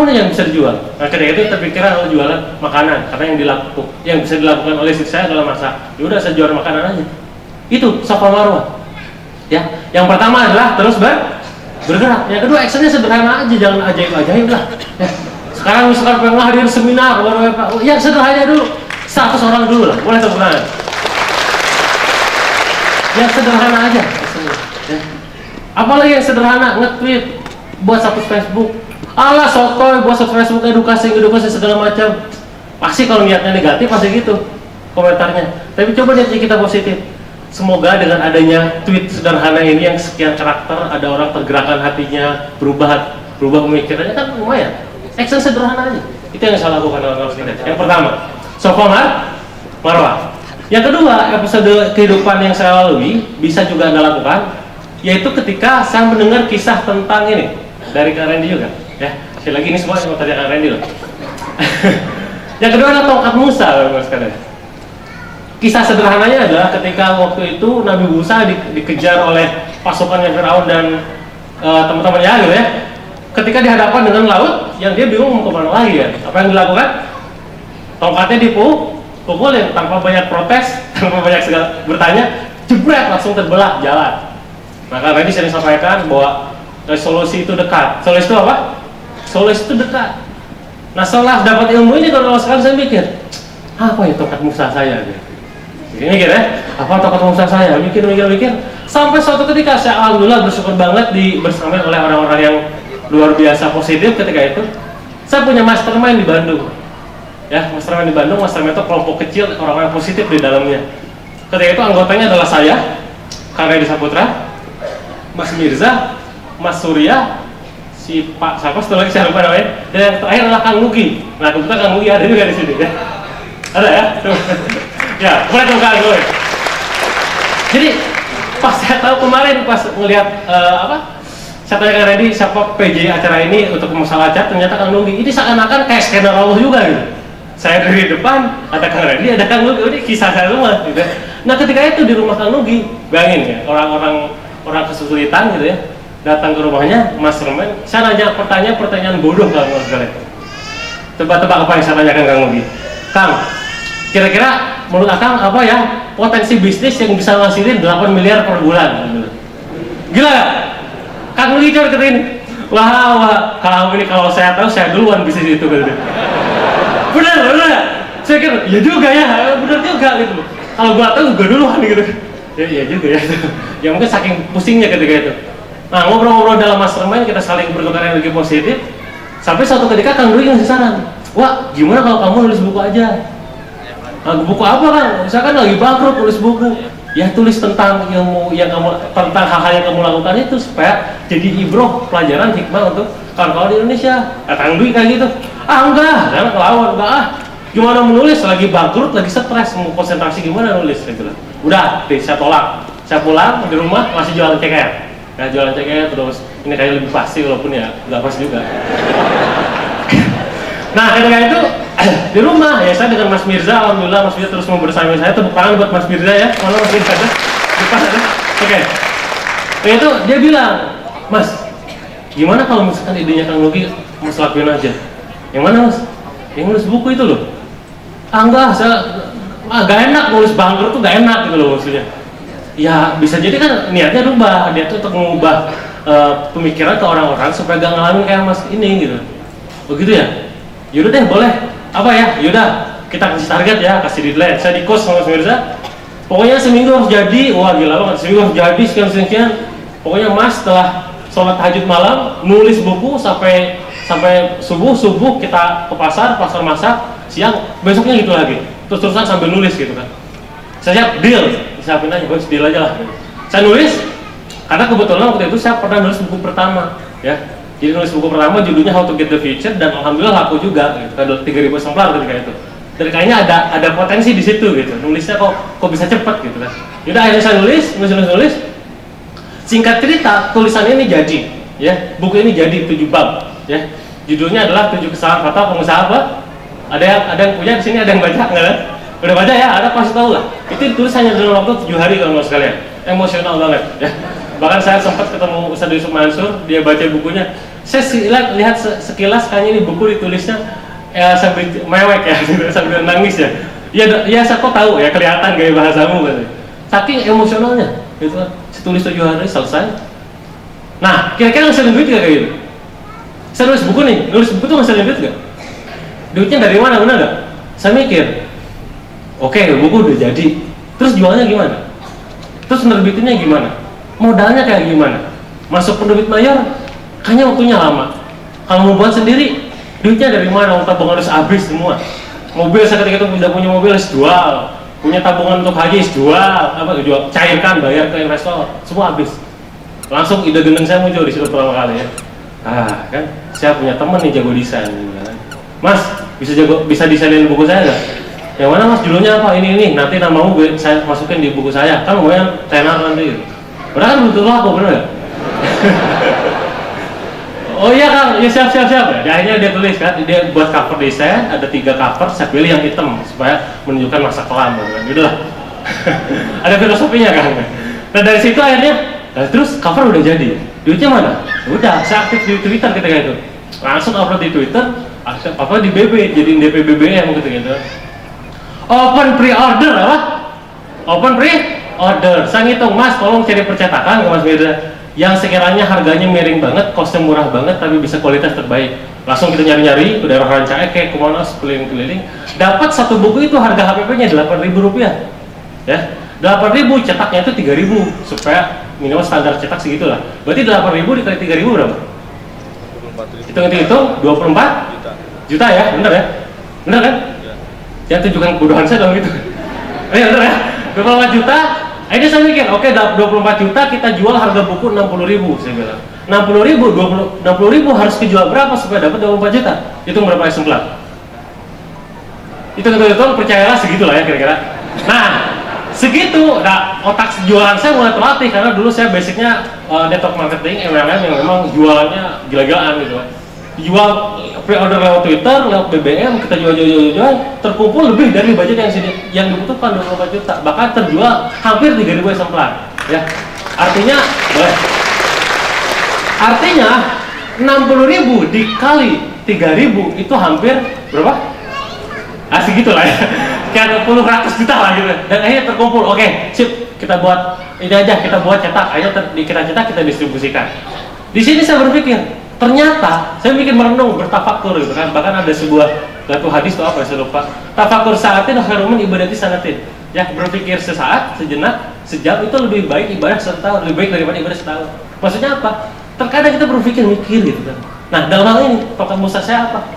aja yang bisa dijual. Nah ketika itu terpikiran kalau jualan makanan, karena yang bisa dilakukan oleh istri saya adalah masak. Ya udah saya jual makanan aja. Itu Safa Marwah. Ya, yang pertama adalah terus bergerak. Yang kedua actionnya sederhana aja, jangan ajaib-ajaib lah. Ya. Sekarang misalkan pengen hadir seminar, ya sederhana dulu. 100 orang dulu lah, boleh tepuk tangan. Yang sederhana aja. Ya. Apalagi yang sederhana, nge-tweet, buat status Facebook. Alah sotoy, buat status Facebook edukasi segala macam. Pasti kalau niatnya negatif pasti gitu komentarnya. Tapi coba lihat kita positif. Semoga dengan adanya tweet sederhana ini yang sekian karakter, ada orang tergerakkan hatinya, berubah pemikirannya, kan lumayan. Action sederhana aja. Itu yang saya lakukan dalam bisnis. Yang pertama, Safa Marwah. Yang kedua, episode kehidupan yang saya lalui bisa juga Anda lakukan, yaitu ketika saya mendengar kisah tentang ini dari Kak Randy juga. Ya, sekali lagi ini semua yang tadi Kak Randy loh. Yang kedua adalah tongkat Musa, Mas sekalian. Kisah sederhananya adalah ketika waktu itu Nabi Musa dikejar oleh pasukannya Firaun dan teman-temannya gitu ya. Ketika dihadapkan dengan laut yang dia bingung mau kemana lagi ya. Apa yang dilakukan? Tongkatnya dipukulin tanpa banyak protes, tanpa banyak bertanya, jebret langsung terbelah jalan. Maka tadi saya sampaikan bahwa solusi itu dekat. Solusi itu apa? Solusi itu dekat. Nah setelah dapat ilmu ini, kalau sekarang saya mikir, apa ya tongkat Musa saya? Mikir ya, apa tongkat Musa saya? Mikir. Sampai suatu ketika saya alhamdulillah bersyukur banget bersama oleh orang-orang yang luar biasa positif ketika itu. Saya punya mastermind di Bandung. Ya, mastermind di Bandung, mastermind itu kelompok kecil orang-orang positif di dalamnya. Ketika itu anggotanya adalah saya, Kak Randy Saputra, Mas Mirza, Mas Surya, si Pak siapa setelah lagi saya lupa namanya, dan yang terakhir adalah Kang Nugi. Nah kebetulan Kang Nugi ada juga di sini ya. Ada ya? Ya, boleh tuh Kang Nugi. Jadi pas saya tahu kemarin pas melihat saya tanya Kang Randy siapa PJ acara ini untuk masalah cat, ternyata Kang Nugi. Ini seakan-akan kayak skenario Allah juga gitu. Saya dari depan, ada Kang Randy, ada Kang Nugi. Ini kisah saya semua gitu. Nah ketika itu di rumah Kang Nugi, bayangin ya, orang kesulitan gitu ya, datang ke rumahnya, mastermind. Saya nanya pertanyaan bodoh Kang sekalian. Tebak-tebak apa yang saya tanyakan Kang Nugi? Kang, kira-kira menurut Akang apa ya potensi bisnis yang bisa ngasilin 8 miliar per bulan? Gila gak? Kang Nugi coba ketin, wah, kalau saya tahu saya duluan bisnis itu gitu. Bener. Saya kira, ya juga ya, bener juga gitu. Kalau gua tahu gua duluan gitu. Ya iya juga ya. Ya mungkin saking pusingnya ketika itu. Nah ngobrol-ngobrol dalam mastermind kita saling bertukar energi positif. Sampai suatu ketika Kang Dwi ngasih saran, wah gimana kalau kamu nulis buku aja? Nah, buku apa Kang? Saya kan lagi bangkrut nulis buku. Ya tulis tentang ilmu yang tentang hal-hal yang kamu lakukan itu supaya jadi ibroh pelajaran hikmah untuk kawan-kawan di Indonesia. Kang Dwi kayak gitu. Enggak, jangan kelawan, gimana menulis, lagi bangkrut, lagi stres, mau konsentrasi gimana nulis, gitu. Udah, saya tolak. Saya pulang di rumah masih jualan ceker. Ya jualan ceker terus, ini kayak lebih pasti walaupun ya nggak pas juga. Nah ketika itu di rumah ya saya dengan Mas Mirza, alhamdulillah Mas Mirza terus membersama saya. Tepuk tangan buat Mas Mirza ya. Mana Mas Mirza ada? Depan ada. Oke. Nah itu dia bilang, Mas, gimana kalau misalkan idenya Kang Nugi Mas lakuin aja? Yang mana Mas? Yang nulis buku itu loh. Enggak, gak enak nulis bangkrut tuh gak enak gitu loh maksudnya. Ya bisa jadi kan niatnya rubah, dia tuh untuk mengubah pemikiran ke orang-orang supaya gak ngalamin kayak Mas ini gitu. Begitu ya? Yaudah deh boleh. Apa ya? Yaudah kita kasih target ya, kasih deadline. Saya di kos sama Mas Mirza. Pokoknya seminggu harus jadi. Wah gila banget, seminggu harus jadi sekian. Pokoknya Mas setelah sholat tahajud malam nulis buku sampai subuh kita ke pasar masak, siang besoknya gitu lagi. Terus-terusan sambil nulis gitu kan. Saya siap deal, siapin aja bos, deal aja lah. Saya nulis karena kebetulan waktu itu saya pernah nulis buku pertama ya. Jadi nulis buku pertama judulnya How to Get the Future dan alhamdulillah laku juga gitu. Kan 3.000 eksemplar ketika itu. Dan kayaknya ada potensi di situ gitu. Nulisnya kok bisa cepet gitu kan. Yaudah akhirnya saya nulis. Singkat cerita, tulisan ini jadi, ya, buku ini jadi 7 bab, ya. Judulnya adalah 7 kesalahan fatal pengusaha apa? Ada yang punya di sini, ada yang baca nggak kan? Udah baca ya, ada pasti tahu lah. Itu ditulis hanya dalam waktu 7 hari kalau sekalian. Emosional banget, ya. Bahkan saya sempat ketemu Ustadz Yusuf Mansur, dia baca bukunya. Saya lihat sekilas kayaknya ini buku ditulisnya sambil mewek ya, sambil nangis ya. Ya saya kok tahu ya, kelihatan gaya bahasamu gitu. Saking emosionalnya, gitu kan. Saya tulis 7 hari selesai. Nah, kira-kira ngasilin duit gak kayak gitu? Saya nulis buku nih, nulis buku tuh ngasilin duit gak? Duitnya dari mana, benar gak? Saya mikir, oke, buku udah jadi. Terus jualnya gimana? Terus nerbitinnya gimana? Modalnya kayak gimana? Masuk penerbit mayor, kayaknya waktunya lama. Kalau mau buat sendiri, duitnya dari mana? Tabungan harus habis semua. Mobil saya ketika itu udah punya mobil harus jual, punya tabungan untuk haji harus jual, jual, cairkan, bayar ke investor, semua habis. Langsung ide gendeng saya muncul di situ pertama kali ya. Kan, saya punya temen nih jago desain. Mas, bisa desainin buku saya nggak? Yang mana mas, judulnya apa? Ini, nanti namamu saya masukin di buku saya. Kan lumayan tenar nanti. Udah kan butuh laku, bener nggak? Oh iya Kang, ya siap. Akhirnya dia tulis kan, dia buat cover desain, ada 3 cover, saya pilih yang hitam supaya menunjukkan masa kelam, gitu lah. Ada filosofinya kan. Nah dari situ akhirnya, terus cover udah jadi, duitnya mana? Udah, saya aktif di Twitter ketika itu, langsung upload di Twitter, apa di BB, jadiin DP BBM gitu. Open pre-order apa? Open pre-order. Saya ngitung, mas, tolong cari percetakan ke Mas Mirza yang sekiranya harganya miring banget, costnya murah banget, tapi bisa kualitas terbaik. Langsung kita nyari-nyari ke daerah Rancaekek, Kumanos, keliling-keliling. Dapat satu buku itu harga HPP-nya Rp8.000, ya. 8.000, cetaknya itu 3.000 supaya minimal standar cetak segitulah. Berarti 8.000 dikali 3.000 berapa? Hitung-hitung 24 juta ya, bener ya? Bener kan? Ya tunjukkan kebodohan saya dong gitu. Bener ya? 24 juta. Akhirnya saya mikir, oke, 24 juta kita jual harga buku 60.000, saya bilang. 60.000 harus kejual berapa supaya dapat 24 juta? Itu berapa eksemplar? Itu percayalah segitulah ya kira-kira. Nah, segitu, otak jualan saya mulai terlatih karena dulu saya basicnya network marketing, MLM yang memang jualannya gila-gilaan gitu. Jual pre-order lewat Twitter, lewat BBM, kita jual, terkumpul lebih dari budget yang dibutuhkan 24 juta, bahkan terjual hampir 3.000 eksemplar. Ya, artinya 60.000 dikali 3.000 itu hampir berapa? Segitulah ya. Kayak puluh ratus juta lah gitu. Dan akhirnya terkumpul, oke, sip, kita buat ini aja, kita buat cetak, akhirnya kita cetak, kita distribusikan. Di sini saya berpikir, ternyata saya bikin merenung, bertafakur gitu kan. Bahkan ada satu hadis atau apa saya lupa. Tafakur saatin khairun min ibadati sanatin. Ya, berpikir sesaat, sejenak, sejam itu lebih baik ibadah setahun, lebih baik daripada ibadah setahun. Maksudnya apa? Terkadang kita berpikir mikir gitu kan. Nah, dalam hal ini tongkat Musa saya apa?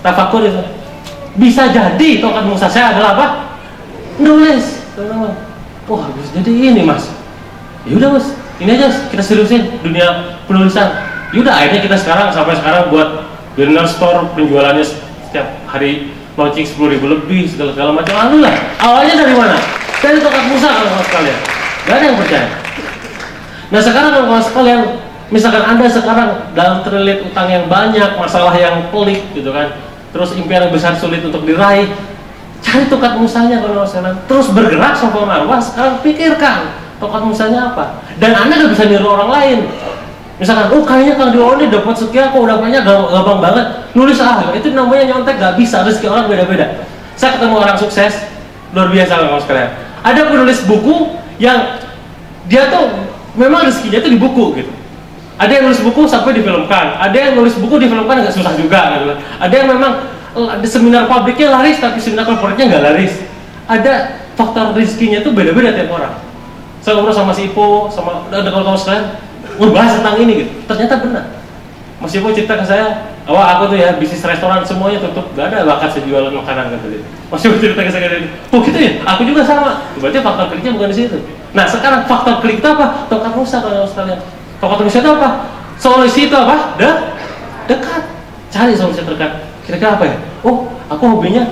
Tafakur itu. Bisa jadi tongkat Musa saya adalah apa? Nulis, teman-teman. Wah, bisa jadi ini mas. Yaudah mas, ini aja kita seriusin dunia penulisan. Yaudah, akhirnya kita sampai sekarang buat Billionaire Store, penjualannya setiap hari launching 10.000 lebih, segala macam. Lalu lah, awalnya dari mana? Dari tongkat Musa kalau sekalian. Gak ada yang percaya. Nah sekarang kalau sekalian, misalkan Anda sekarang dalam terlilit utang yang banyak, masalah yang pelik gitu kan, terus impian yang besar sulit untuk diraih, cari tongkat Musanya kalau sekalian, terus bergerak soal marwah. Sekarang pikirkan tongkat Musanya apa, dan Anda gak bisa niru orang lain. Misalkan, kayaknya Kang Dio ini dapat sekian, kok udahnya gampang banget nulis, itu namanya nyontek. Gak bisa, rezeki orang beda-beda. Saya ketemu orang sukses luar biasa kalau sekalian. Ada penulis buku yang dia tuh memang rezekinya tuh di buku gitu. Ada yang nulis buku sampai difilmkan, ada yang nulis buku difilmkan agak susah juga gitu. Ada yang memang seminar publiknya laris tapi seminar corporate-nya nggak laris. Ada faktor rezekinya tuh beda-beda tiap orang. Saya ngobrol sama si Ipo, sama kalau sekalian bahas tentang ini gitu, ternyata benar. Mas Ipo cerita ke saya, aku tuh ya bisnis restoran semuanya tutup, gak ada bakat sejualan makanan gitu. Mas Ipo cerita ke saya gitu ya, aku juga sama. Berarti faktor kliknya bukan di situ. Nah sekarang faktor klik itu apa? Tongkat Musa kalau sekalian. Tongkat Musa itu apa? Solusi itu apa? Dekat. Cari solusi terdekat. Kira-kira apa ya? Aku hobinya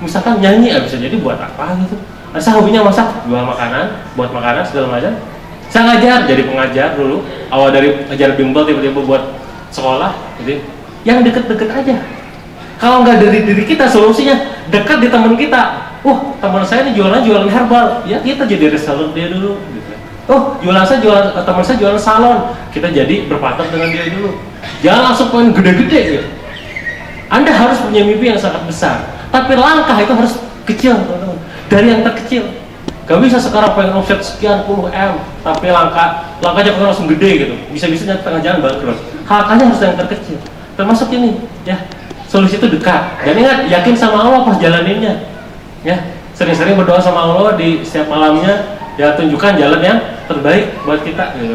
misalkan nyanyi, bisa jadi buat apa gitu. Saya hobinya masak, jual makanan, buat makanan segala macam. Saya ngajar, jadi pengajar dulu. Awal dari ngajar bimbel, tiba-tiba buat sekolah, gitu. Yang deket-deket aja. Kalau nggak dari diri kita, solusinya dekat di teman kita. Teman saya ini jualan herbal, ya kita jadi reseller dia dulu. Gitu. Teman saya jualan salon, kita jadi berpartner dengan dia dulu. Jangan langsung pengen gede-gede gitu. Anda harus punya mimpi yang sangat besar, tapi langkah itu harus kecil, teman-teman. Dari yang terkecil. Gak bisa sekarang pengen omset sekian puluh M, tapi langkahnya pengen langsung gede gitu. Bisa-bisa nanti tengah jalan bangkrut. Langkahnya harus yang terkecil. Termasuk ini, ya. Solusi itu dekat. Dan ingat, yakin sama Allah pas jalaninnya. Ya, sering-sering berdoa sama Allah di setiap malamnya, ya tunjukkan jalan yang terbaik buat kita. Gitu.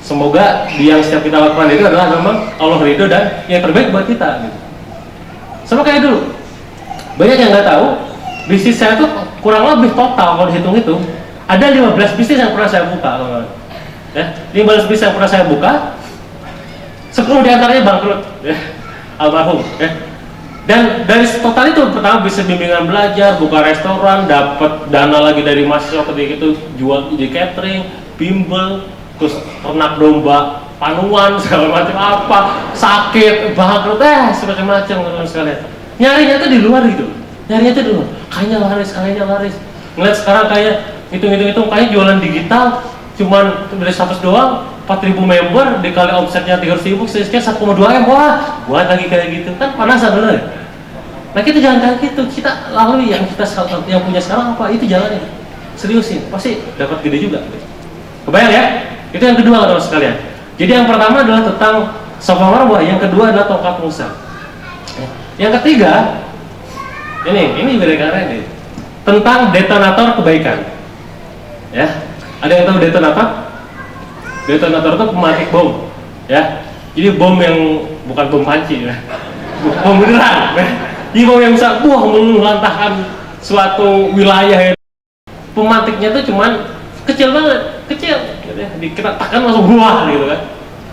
Semoga di yang setiap kita lakukan itu adalah memang Allah ridho dan yang terbaik buat kita. Gitu. Sama kayak dulu. Banyak yang nggak tahu, bisnis saya tuh kurang lebih total kalau dihitung-hitung ada 15 bisnis yang pernah saya buka, teman-teman. Ya, 15 bisnis yang pernah saya buka, 10 diantaranya bangkrut, ya, almarhum. Ya. Dan dari total itu pertama bisa bimbingan belajar, buka restoran, dapat dana lagi dari mahasiswa ketika itu jual di catering, bimbel, terus ternak domba, panuan segala macam apa, sakit, bangkrut, semacam-macam teman-teman sekalian. Nyarinya tuh di luar gitu. Nyarinya tuh dulu, kayaknya laris. Ngeliat sekarang kayak hitung-hitung kayak jualan digital cuman dari 100 doang, 4.000 member dikali omsetnya 300.000, sekian 1,2 M, wah buat lagi kayak gitu kan panasan bener. Nah kita jangan kayak gitu, kita lalui yang punya sekarang apa, itu jalannya seriusin, pasti dapat gede juga. Kebayang ya? Itu yang kedua teman-teman sekalian. Jadi yang pertama adalah tentang Safa Marwah, yang kedua adalah tongkat Musa. Yang ketiga, ini juga keren nih, tentang detonator kebaikan. Ya, ada yang tahu detonator? Detonator itu pematik bom. Ya, jadi bom yang bukan bom panci, ya. Bom beneran. Ya. Jadi bom yang bisa meluluhlantahkan suatu wilayah. Ya. Pematiknya tuh cuman kecil banget, kecil. Gitu ya. Kita tekan langsung buah gitu kan.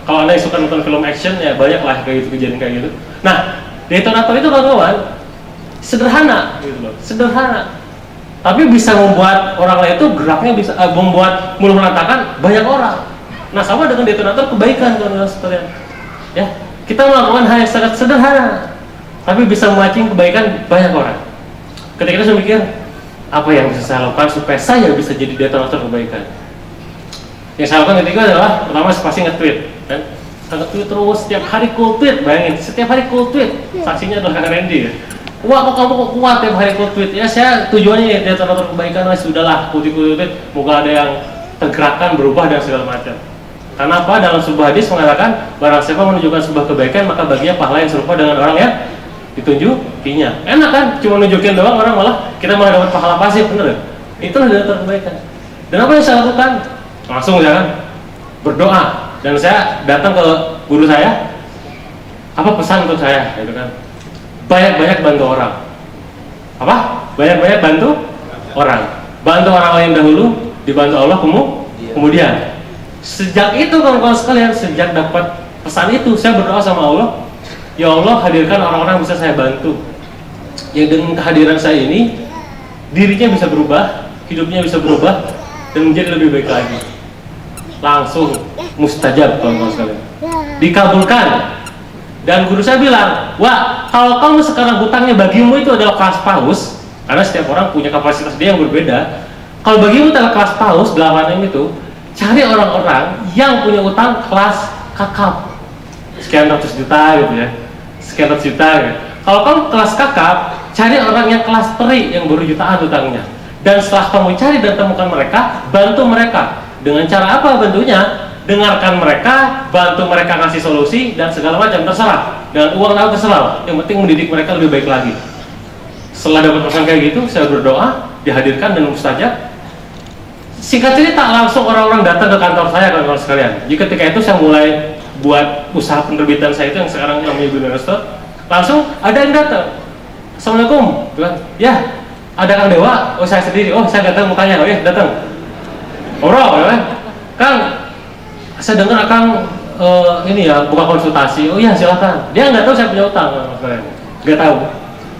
Kalau anda yang suka nonton film action ya banyak lah kayak gitu, kejadian kayak gitu. Nah, detonator itu kawan-kawan sederhana gitu loh, sederhana, tapi bisa membuat orang lain itu geraknya bisa membuat meluluhlantahkan banyak orang. Nah sama dengan detonator kebaikan teman-teman sekalian. Ya, kita melakukan hal yang sangat sederhana, tapi bisa memancing kebaikan banyak orang. Ketika kita mikir apa yang bisa saya lakukan supaya saya bisa jadi detonator kebaikan. Yang saya lakukan ketika adalah pertama pasti nge-tweet, kan? Nge-tweet terus setiap hari cool tweet, bayangin setiap hari cool tweet. Saksinya adalah Kang Randy ya. Wah, kok kamu kok kuat tiap hari cool tweet? Ya saya tujuannya ya detonator kebaikan, sudahlah cool tweet, moga ada yang tergerakkan, berubah dan segala macam. Karena apa? Dalam sebuah hadis mengatakan barang siapa menunjukkan sebuah kebaikan maka baginya pahala yang serupa dengan orang yang ditunjukinya. Enak kan? Cuma nunjukin doang orang malah kita malah dapat pahala pasif, bener? Itulah detonator kebaikan. Dan apa yang saya lakukan? Langsung ya kan? Berdoa. Dan saya datang ke guru saya. Apa pesan untuk saya? Gitu kan? Banyak-banyak bantu orang. Apa? Banyak-banyak bantu orang. Bantu orang lain dahulu, dibantu Allah kemudian. Sejak itu kawan-kawan sekalian, sejak dapat pesan itu, saya berdoa sama Allah, ya Allah hadirkan orang-orang bisa saya bantu, yang dengan kehadiran saya ini dirinya bisa berubah, hidupnya bisa berubah dan menjadi lebih baik lagi. Langsung mustajab kawan-kawan sekalian, dikabulkan. Dan guru saya bilang, wah kalau kamu sekarang hutangnya bagimu itu adalah kelas paus, karena setiap orang punya kapasitas dia yang berbeda. Kalau bagimu adalah kelas paus 8M itu, cari orang-orang yang punya utang kelas kakap, sekian ratus juta gitu ya, sekian ratus juta gitu. Kalau kamu kelas kakap, cari orang yang kelas teri yang baru jutaan utangnya. Dan setelah kamu cari dan temukan mereka, bantu mereka. Dengan cara apa bantunya? Dengarkan mereka, bantu mereka ngasih solusi dan segala macam, terserah. Dengan uang atau terserah, yang penting mendidik mereka lebih baik lagi. Setelah dapat pesan kayak gitu, saya berdoa, dihadirkan dan mustajab. Singkat cerita, langsung orang-orang datang ke kantor saya, kawan-kawan sekalian. Jadi ketika itu saya mulai buat usaha penerbitan saya itu yang sekarang namanya Bunda Store. Langsung ada yang datang. Assalamualaikum, bilang, ya ada Kang Dewa. Oh saya sendiri. Oh saya datang mukanya. Oh ya datang. Ngobrol, ya Kang. Saya dengar Kang ini ya buka konsultasi. Oh iya silakan. Dia nggak tahu saya punya utang, kawan-kawan sekalian. Nggak tahu.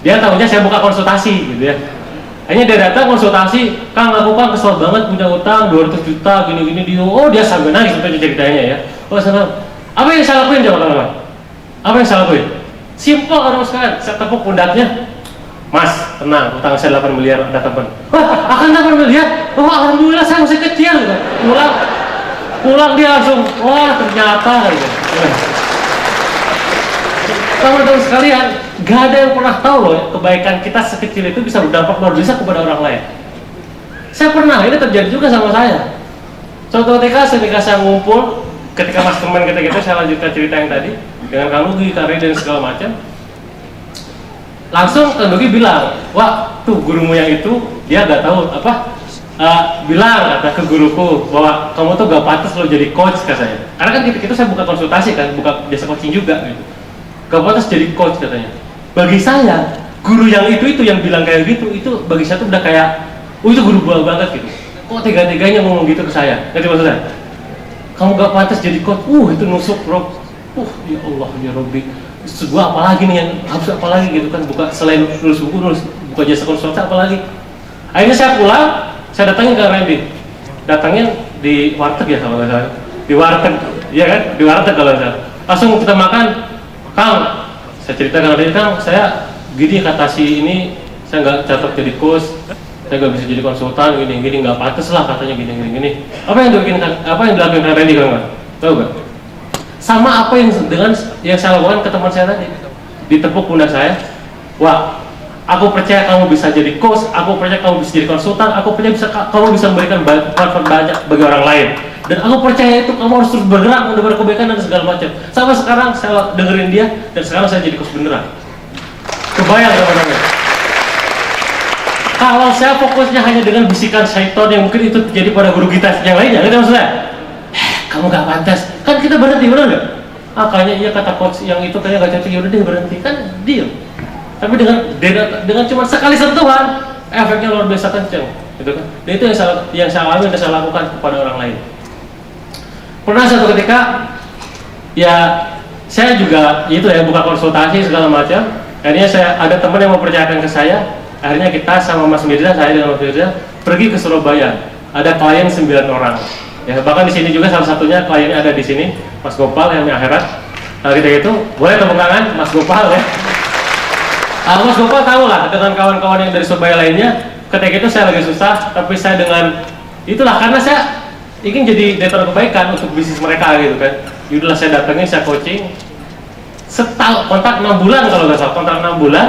Dia tahunya saya buka konsultasi gitu ya. Hanya dia datang konsultasi, Kang aku kan kesel banget punya utang 200 juta gini-gini dia. Oh dia sampai nangis sampai ceritanya ya. Oh saya, apa yang saya lakuin coba teman-teman? Apa yang saya lakuin? Simpel orang sekalian, saya tepuk pundaknya. Mas, tenang, utang saya 8 miliar ada teman. Wah, akan 8 miliar? Oh alhamdulillah saya masih kecil gitu. Pulang dia langsung, wah ternyata gitu. Teman-teman sekalian, gak ada yang pernah tahu loh kebaikan kita sekecil itu bisa berdampak luar biasa kepada orang lain. Saya pernah, ini terjadi juga sama saya. Suatu ketika saya ngumpul, ketika mas teman kita saya lanjutkan cerita yang tadi dengan Kang Nugi, Kang Rey dan segala macam. Langsung Kang Nugi bilang, wah tuh gurumu yang itu dia gak tahu apa. Bilang kata ke guruku bahwa kamu tuh gak pantas lo jadi coach katanya. Karena kan ketika itu saya buka konsultasi kan, buka jasa coaching juga gitu. Gak pantas jadi coach katanya. Bagi saya, guru yang itu yang bilang kayak gitu, itu bagi saya tuh udah kayak, oh itu guru gua banget gitu. Kok tega-teganya ngomong gitu ke saya? Ngerti maksud saya? Kamu gak pantas jadi coach, itu nusuk bro. Ya Allah ya Robbi. Gua apalagi nih yang harus apalagi gitu kan, buka selain nulis buku, buka jasa konsultasi apalagi. Akhirnya saya pulang, saya datangin ke Randy. Datangin di warteg ya kalau nggak salah. Di warteg, iya kan? Di warteg kalau nggak salah. Langsung kita makan. Kang, saya ceritakan tadi Kang, saya gini kata si ini, saya nggak cocok jadi coach, saya nggak bisa jadi konsultan, gini nggak pantas lah katanya gini. Apa yang dilakukan Kang Randy kan? Tahu nggak? Sama apa yang dengan yang saya lakukan ke teman saya tadi, ditepuk pundak saya. Wah, aku percaya kamu bisa jadi coach, aku percaya kamu bisa jadi konsultan, aku percaya kamu bisa memberikan manfaat banyak bagi orang lain. Dan aku percaya itu kamu harus terus bergerak menebar kebaikan dan segala macam. Sampai sekarang saya dengerin dia dan sekarang saya jadi coach beneran. Kebayang teman-teman. Kalau saya fokusnya hanya dengan bisikan syaitan yang mungkin itu terjadi pada guru kita yang lainnya, gitu maksudnya. Kamu gak pantas, kan kita berhenti, benar nggak? Kayaknya iya kata coach yang itu kayaknya gak cocok, yaudah deh berhenti, kan deal. Tapi dengan cuma sekali sentuhan, efeknya luar biasa kenceng, gitu kan? Dan itu yang saya alami dan saya lakukan kepada orang lain. Pernah satu ketika, ya saya juga itu ya buka konsultasi segala macam. Akhirnya saya ada teman yang mempercayakan ke saya. Akhirnya kita sama Mas Mirza, saya dengan Mas Mirza pergi ke Surabaya. Ada klien 9 orang. Ya bahkan di sini juga salah satunya kliennya ada di sini, Mas Gopal yang akhirat. Nah kita itu boleh tepuk tangan Mas Gopal ya. Mas Gopal tahu lah dengan kawan-kawan yang dari Surabaya lainnya. Ketika itu saya lagi susah, tapi saya dengan itulah karena saya ingin jadi direktur kebaikan untuk bisnis mereka gitu kan. Yaudahlah saya datangin, saya coaching. Kontrak 6 bulan kalau nggak salah, kontrak 6 bulan.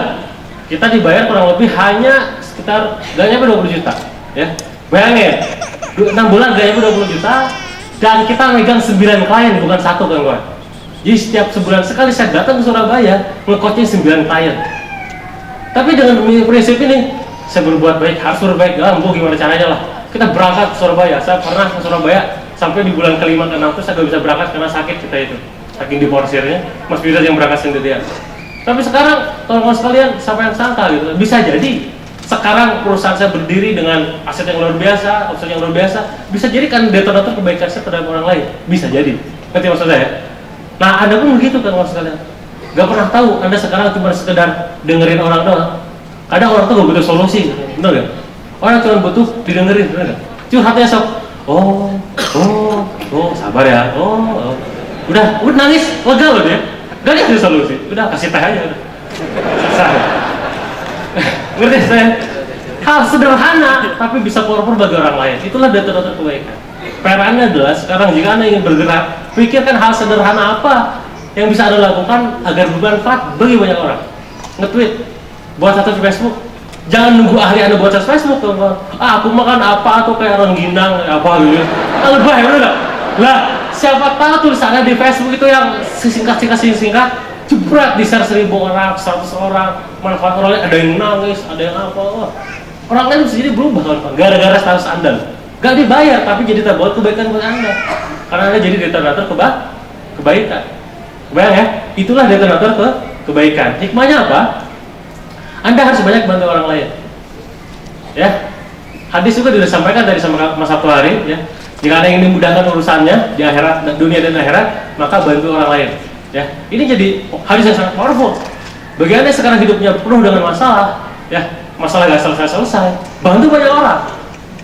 Kita dibayar kurang lebih hanya sekitar gak nyampe 20 juta ya. Bayangin 6 bulan gak nyampe 20 juta dan kita megang 9 klien bukan satu kan kawan. Jadi setiap sebulan sekali saya datang ke Surabaya nge-coaching 9 klien. Tapi dengan prinsip ini saya berbuat baik, harus berbaik, gimana caranya lah. Kita berangkat ke Surabaya, saya pernah ke Surabaya sampai di bulan ke-5 ke-6 itu saya gak bisa berangkat karena sakit kita itu. Saking diporsirnya, Mas Firza yang berangkat sendirian. Tapi sekarang, teman-teman sekalian, siapa yang sangka gitu, bisa jadi sekarang perusahaan saya berdiri dengan aset yang luar biasa, omset yang luar biasa, bisa jadi kan detonator kebaikan saya terhadap orang lain, bisa jadi. Ngerti maksud saya? Nah, Anda pun begitu kan teman sekalian. Gak pernah tahu, Anda sekarang cuma sekedar dengerin orang doang. Kadang orang tuh gak butuh solusi, bener gak? Orang cuma butuh didengerin, bener gak? Curhatnya sok, sabar ya, udah nangis, lega loh dia. Gak ada solusi, udah kasih teh aja udah. Selesai. Ngerti saya? Hal sederhana tapi bisa powerful bagi orang lain. Itulah detonator kebaikan. PR-nya adalah sekarang jika Anda ingin bergerak, pikirkan hal sederhana apa yang bisa Anda lakukan agar bermanfaat bagi banyak orang. Nge-tweet, buat status Facebook. Jangan nunggu ahli Anda buat status Facebook. Aku makan apa atau kayak rengginang apa gitu. Lebay bener gak? Lah, siapa tahu tulisannya di Facebook itu yang singkat, jebret di-share 1000 orang, 100 orang, manfaat orang lain, ada yang nangis, ada yang apa. Orang lain bisa jadi berubah kan, gara-gara status Anda. Gak dibayar, tapi jadi terbuat kebaikan buat Anda. Karena Anda jadi detonator kebaikan. Kebayang ya? Itulah detonator kebaikan. Hikmahnya apa? Anda harus banyak bantu orang lain. Ya. Hadis juga sudah disampaikan dari sama Mas Sabtu hari ya. Jika Anda ingin memudahkan urusannya di akhirat, dunia dan akhirat, maka bantu orang lain. Ya, ini jadi hadis yang sangat powerful. Bagi Anda sekarang hidupnya penuh dengan masalah, ya, masalah gak selesai-selesai, bantu banyak orang.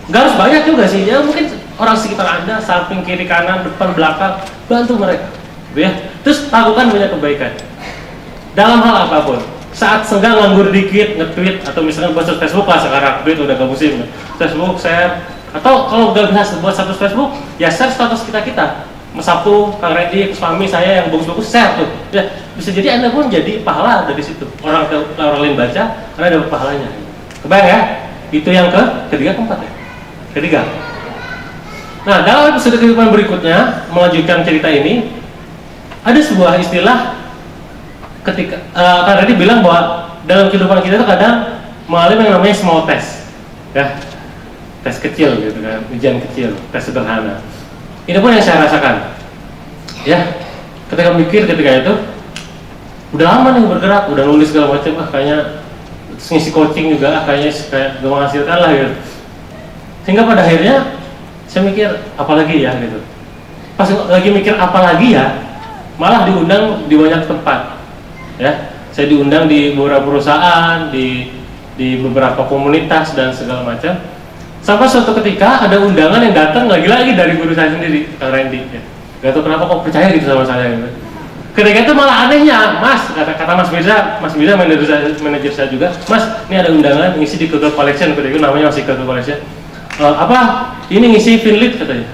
Gak harus banyak juga sih, ya mungkin orang sekitar Anda, samping, kiri, kanan, depan, belakang, bantu mereka, gitu ya. Terus lakukan banyak kebaikan dalam hal apapun. Saat senggang nganggur dikit, nge-tweet, atau misalkan buat status Facebook lah sekarang, tweet udah gak musim, Facebook, share, atau kalau gak bisa buat status Facebook, ya share status kita. Sabtu, Kang Randy, suami saya yang bagus-bagus share tuh. Ya, bisa jadi Anda pun jadi pahala dari situ. Orang lain baca, Anda dapat pahalanya. Kebayang ya? Itu yang ketiga, keempat ya? Ketiga. Nah, dalam episode kehidupan berikutnya, melanjutkan cerita ini, ada sebuah istilah ketika Kang Randy bilang bahwa dalam kehidupan kita itu kadang mengalami yang namanya small test, ya, tes kecil gitu kan, ujian kecil, tes sederhana. Ini pun yang saya rasakan, ya. Ketika mikir ketika itu, udah lama nih bergerak, udah nulis segala macam, kayaknya ngisi coaching juga, kayaknya kayak gak menghasilkan lah gitu. Sehingga pada akhirnya saya mikir apalagi ya gitu. Pas lagi mikir apalagi ya, malah diundang di banyak tempat, ya. Saya diundang di beberapa perusahaan, di beberapa komunitas dan segala macam. Sampai suatu ketika ada undangan yang datang lagi-lagi dari guru saya sendiri, Kang Randy. Ya. Gak tahu kenapa kok percaya gitu sama saya. Gitu. Ketika itu malah anehnya, Mas, kata Mas Mirza manajer saya juga, Mas, ini ada undangan ngisi di Google Collection, ketika itu namanya masih Google Collection. Apa? Ini ngisi Finlit katanya.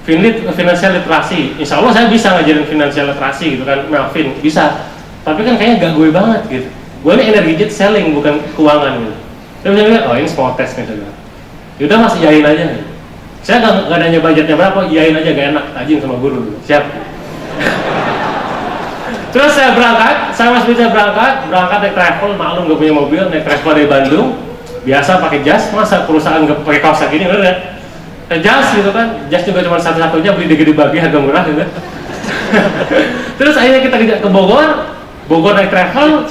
Finlit financial literasi. Insya Allah saya bisa ngajarin financial literasi gitu kan, Melvin bisa. Tapi kan kayaknya gak gue banget gitu. Gue ini energi jet selling bukan keuangan gitu. Saya bilang, oh ini small test nih. Yaudah Mas, iyain aja. Saya nggak nanya budgetnya berapa, iyain aja, gak enak, tajin sama guru. Siap. Terus saya berangkat, saya Mas Bija berangkat naik travel, maklum gak punya mobil, naik travel dari Bandung. Biasa pakai jas, masa perusahaan gak pakai kaos gini, bener ya? Jas gitu kan, jas juga cuma satu-satunya, beli di bagi harga murah gitu. Terus akhirnya kita ke Bogor naik travel,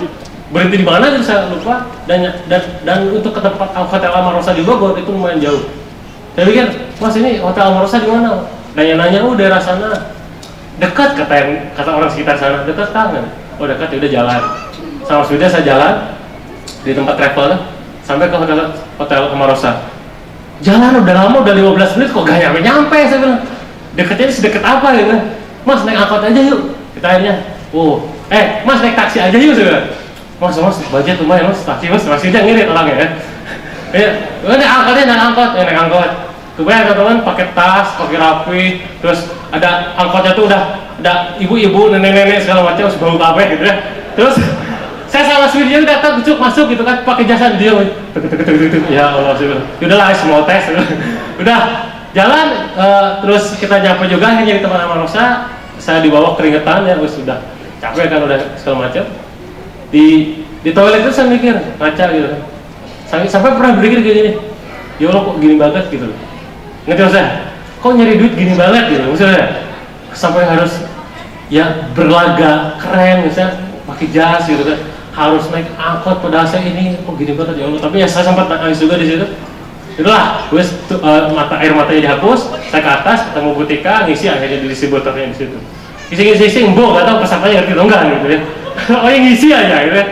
berhenti di mana gitu saya lupa, dan untuk ke tempat Hotel Amarosa di Bogor itu lumayan jauh. Saya pikir, Mas ini Hotel Amarosa di mana? Nanya-nanya, daerah sana. Dekat kata orang sekitar sana, dekat kan? Oh dekat, udah jalan. Sama sudah saya jalan di tempat travel sampai ke Hotel Amarosa. Jalan udah lama, udah 15 menit kok gak nyampe saya bilang. Dekatnya sedekat apa gitu? Mas naik angkot aja yuk. Kita akhirnya, Mas naik taksi aja yuk saya. Mas, budget lumayan Mas, taksi Mas, masih aja ngirit orangnya ya. Naik angkot. Kemudian teman-teman pakai tas, pakai rapi, terus ada angkotnya tuh udah ada ibu-ibu, nenek-nenek segala macam, bau kabeh gitu ya. Terus saya sama Swirja datang, masuk gitu kan, pakai jasa dia, ya Allah sih, udahlah small test, udah jalan, terus kita nyampe juga hanya di teman Amarosa, saya di bawah keringetan ya, sudah capek kan udah segala macam. Di toilet itu saya mikir, ngaca gitu kan, sampai pernah berpikir gini, ya Allah kok gini banget gitu loh. Ngerti maksudnya? Kok nyari duit gini banget gitu maksudnya? Sampai harus ya berlaga keren misalnya, pakai jas gitu kan, harus naik angkot padahal saya ini kok gini banget ya Allah. Tapi ya saya sempat nangis juga di situ. Itulah, gue air matanya dihapus, saya ke atas ketemu Butika, ngisi akhirnya di distributornya di situ. Ngisi, gak tahu pesertanya ngerti atau enggak gitu ya. Oh yang ngisi aja gitu ya.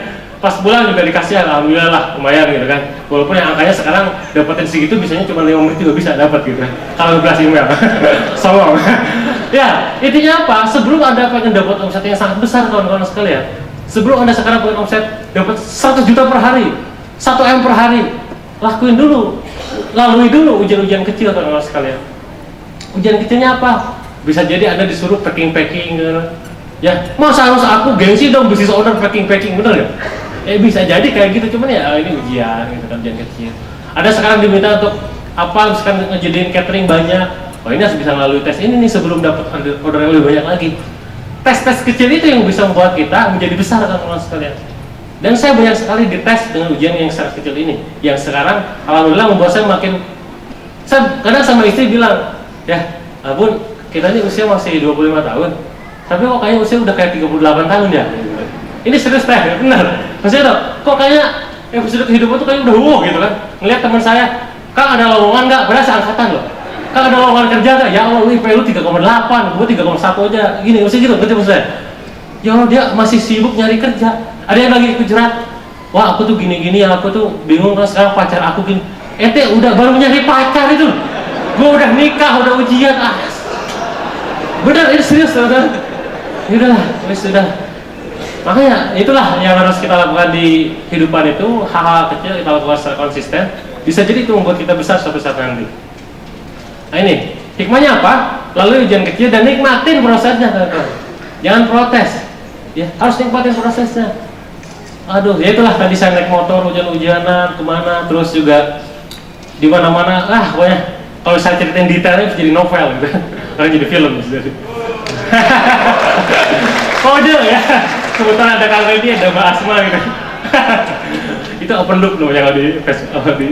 Pas pulang juga dikasih, alhamdulillah lah, lumayan gitu kan. Walaupun yang angkanya sekarang dapetin segitu biasanya cuma 5 menit juga bisa dapat gitu kan. Kalau 12 email, songong. Ya, intinya apa? Sebelum Anda pengen dapat omset yang sangat besar kawan-kawan sekalian, sebelum Anda sekarang pengen omset dapat 100 juta per hari, 1 M per hari, lakuin dulu, lalui dulu ujian-ujian kecil kawan-kawan sekalian. Ujian kecilnya apa? Bisa jadi Anda disuruh packing-packing gitu. Ya, masa harus aku gengsi dong bisnis owner packing-packing, bener ya? Bisa jadi kayak gitu, cuman ya ini ujian gitu kan, ujian kecil. Ada sekarang diminta untuk apa, misalkan ngejadiin catering banyak, ini harus bisa melalui tes ini nih sebelum dapat order yang lebih banyak lagi. Tes-tes kecil itu yang bisa membuat kita menjadi besar kan teman sekalian. Dan saya banyak sekali dites dengan ujian yang sangat kecil ini, yang sekarang alhamdulillah membuat saya makin, saya kadang sama istri bilang, ya Bun, kita ini usia masih 25 tahun, tapi kok kayaknya usia udah kayak 38 tahun ya. Ini serius teh, benar. Maksudnya tuh, kok kayaknya episode kehidupan tuh kayaknya udah wow gitu kan. Ngeliat teman saya, Kang ada lowongan nggak? Berasa angkatan loh. Kang ada lowongan kerja nggak? Ya Allah, IP lu 3,8, gue 3,1 aja. Gini, maksudnya gitu, ngerti maksud saya? Ya Allah, dia masih sibuk nyari kerja. Ada yang lagi ikut curhat, wah aku tuh gini-gini, aku tuh bingung kan sekarang pacar aku gini. Ente udah baru nyari pacar itu, gue udah nikah, udah ujian, bener ini serius teman-teman. Yaudah, wes sudah. Makanya itulah yang harus kita lakukan di kehidupan itu, hal-hal kecil kita lakukan secara konsisten, bisa jadi itu membuat kita besar suatu saat nanti. Nah ini, hikmahnya apa? Lalu ujian kecil dan nikmatin prosesnya, teman-teman. Jangan protes, ya harus nikmatin prosesnya. Aduh, ya itulah tadi saya naik motor hujan-hujanan kemana, terus juga di mana-mana. Pokoknya kalau saya ceritain detailnya bisa jadi novel gitu, orang jadi film gitu. Kode ya, kebetulan ada Kang Redi, ada Mbak Asma gitu. Itu open loop loh yang di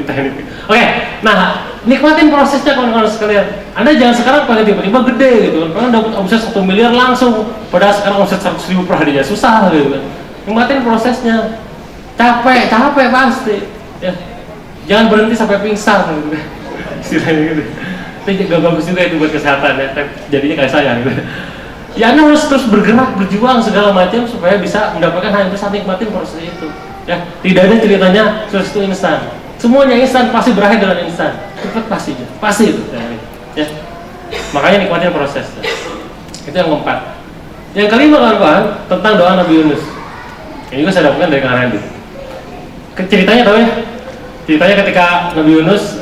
teknik. Oke, nah nikmatin prosesnya kawan-kawan sekalian. Anda jangan sekarang pengen tiba-tiba gede gitu kan, pengen dapat omset 1 miliar langsung, padahal sekarang omset 100.000 per harinya susah gitu kan. Nikmatin prosesnya, capek pasti. Ya. Jangan berhenti sampai pingsan gitu. Istilahnya gitu. Itu gak bagus juga itu buat kesehatan ya, jadinya kayak saya gitu. Ya Anda harus terus bergerak, berjuang segala macam supaya bisa mendapatkan hal yang besar, nikmatin proses itu. Ya, tidak ada ceritanya sukses itu instan. Semuanya instan pasti berakhir dengan instan. Cepat pasti itu. Ya. Makanya nikmatin prosesnya. Itu yang keempat. Yang kelima kawan-kawan tentang doa Nabi Yunus. Ini juga saya dapatkan dari Kang Randy. Ceritanya tahu ya? Ceritanya ketika Nabi Yunus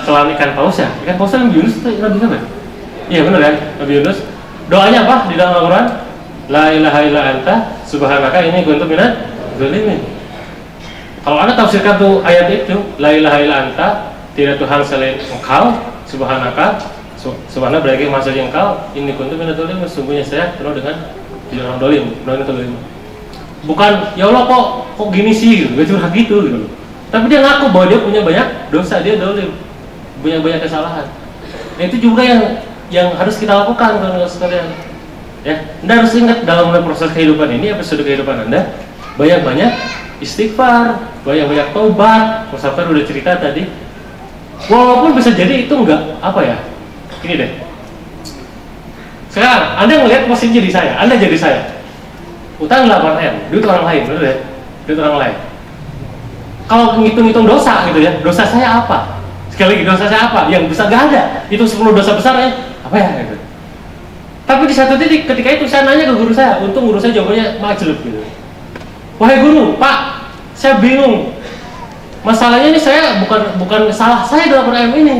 telan ikan paus ya. Ikan paus Nabi Yunus itu Nabi siapa? Iya benar ya, Nabi Yunus. Doanya apa di dalam Al-Quran? La ilaha illa anta subhanaka inni kuntu minadz dzalimin. Kalau Anda tafsirkan tuh ayat itu, la ilaha illa anta, tidak Tuhan selain Engkau, subhanaka, subhana berarti maksudnya Engkau, inni kuntu minadz dzalimin, sesungguhnya saya penuh dengan orang dolim, bukan ya Allah kok gini sih, gak curhat gitu. Tapi dia ngaku bahwa dia punya banyak dosa, dia dolim, punya banyak kesalahan. Nah, itu juga yang harus kita lakukan teman-teman sekalian. Ya, Anda harus ingat dalam proses kehidupan ini, episode kehidupan Anda, banyak-banyak istighfar, banyak-banyak tobat. Mas Safar udah cerita tadi. Walaupun bisa jadi itu enggak apa ya. Ini deh. Sekarang Anda ngelihat posisi jadi saya, Anda jadi saya. Utang 8M, duit orang lain, bener ya? Duit orang lain. Kalau ngitung-ngitung dosa gitu ya, dosa saya apa? Sekali lagi, dosa saya apa? Yang besar gak ada. Itu 10 dosa besar ya, apa ya gitu. Tapi di satu titik ketika itu saya nanya ke guru saya, untung guru saya jawabannya majelut gitu. Wahai guru, Pak, saya bingung. Masalahnya ini saya bukan salah saya 8M ini.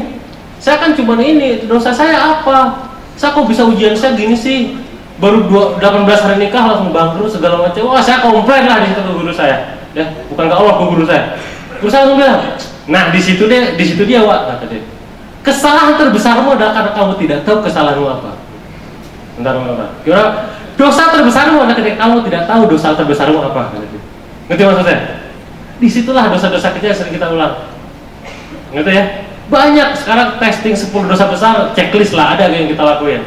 Saya kan cuma ini, dosa saya apa? Saya kok bisa ujian saya gini sih? Baru 18 hari nikah langsung bangkrut segala macam. Wah, saya komplain lah di situ ke guru saya. Ya, bukan ke Allah, ke guru saya. Guru saya langsung bilang, nah di situ dia Wak, kata dia. Kesalahan terbesarmu adalah karena kamu tidak tahu kesalahanmu apa. Bentar. Kira dosa terbesarmu adalah ketika kamu tidak tahu dosa terbesarmu apa. Ngerti maksud saya? Disitulah dosa-dosa kecil yang sering kita ulang. Ngerti ya? Banyak sekarang testing 10 dosa besar, checklist lah ada yang kita lakuin.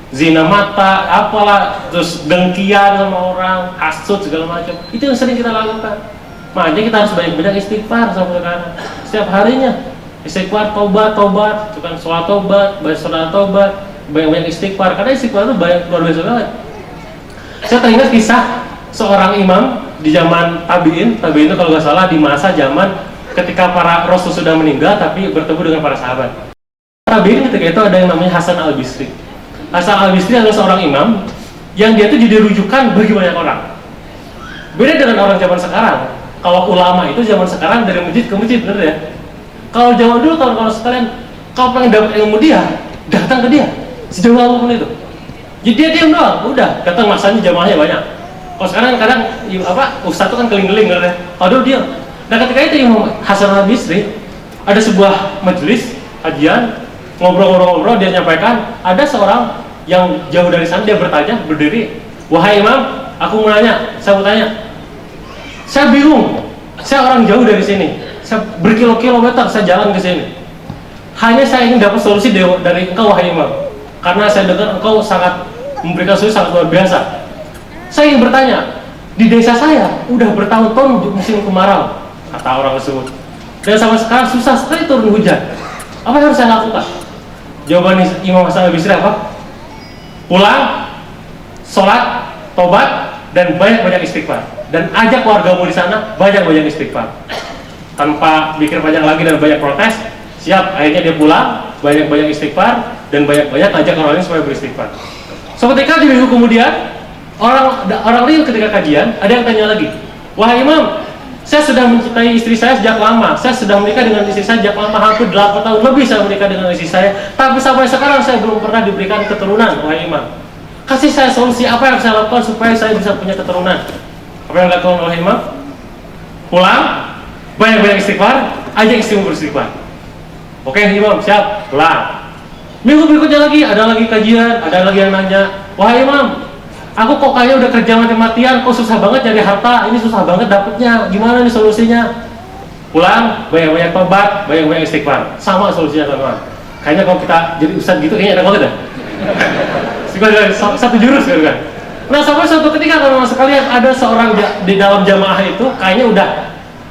Zina mata, apalah, terus dengkian sama orang, hasut segala macam. Itu yang sering kita lakukan. Makanya kita harus banyak-banyak istighfar sama sekarang. Setiap harinya istighfar, tobat, bukan sholat tobat, baca sholat tobat, banyak-banyak istighfar. Karena istighfar itu banyak luar biasa banget. Saya teringat kisah seorang imam di zaman tabiin itu kalau nggak salah di masa zaman ketika para rasul sudah meninggal tapi bertemu dengan para sahabat. Tabiin ketika itu ada yang namanya Hasan al-Bisri. Hasan al-Bisri adalah seorang imam yang dia itu jadi rujukan bagi banyak orang. Beda dengan orang zaman sekarang. Kalau ulama itu zaman sekarang dari masjid ke masjid, bener ya? Kalau zaman dulu kawan-kawan sekalian, kalau pengen dapat ilmu dia, datang ke dia sejauh apapun itu. Jadi dia diam doang, udah datang masanya jamaahnya banyak. Kalau sekarang kadang ustadz itu kan keliling-keliling, bener ya? Kalau dulu diam. Nah ketika itu Imam Hasan al-Bisri ada sebuah majelis kajian, ngobrol-ngobrol dia nyampaikan, ada seorang yang jauh dari sana dia bertanya, berdiri, wahai imam, aku mau nanya, saya mau tanya. Saya bingung, saya orang jauh dari sini, saya berkilo-kilometer saya jalan ke sini. Hanya saya ingin dapat solusi dari engkau wahai imam, karena saya dengar engkau sangat memberikan solusi sangat luar biasa. Saya ingin bertanya, di desa saya udah bertahun-tahun musim kemarau, kata orang tersebut, dan sampai sekarang susah sekali turun hujan. Apa yang harus saya lakukan? Jawaban Imam Hasan al-Bisri apa? Pulang, sholat, tobat, dan banyak-banyak istighfar. dan ajak keluargamu di sana banyak-banyak istighfar. Tanpa pikir panjang lagi dan banyak protes, siap, akhirnya dia pulang, banyak-banyak istighfar dan banyak-banyak ajak orang lain supaya beristighfar. Seketika di minggu kemudian, orang lain ketika kajian, ada yang tanya lagi, wahai imam, saya sudah mencintai istri saya sejak lama, saya sudah menikah dengan istri saya sejak lama, hampir 8 tahun lebih saya menikah dengan istri saya, tapi sampai sekarang saya belum pernah diberikan keturunan, wahai imam. Kasih saya solusi, apa yang saya lakukan supaya saya bisa punya keturunan? Apa yang dilakukan oleh imam? Pulang, banyak-banyak istighfar, ajak istrimu beristighfar. Oke imam, siap, pulang. Minggu berikutnya lagi, ada lagi kajian, ada lagi yang nanya, wahai imam, aku kok kayaknya udah kerja mati-matian, kok susah banget cari harta, ini susah banget dapetnya, gimana nih solusinya? Pulang, banyak-banyak tobat, banyak-banyak istighfar, sama solusinya teman-teman. Kayaknya kalau kita jadi ustadz gitu, kayaknya enak banget dah. Satu jurus kan. Nah sampai suatu ketika teman-teman sekalian, ada seorang di dalam jamaah itu, kayaknya udah,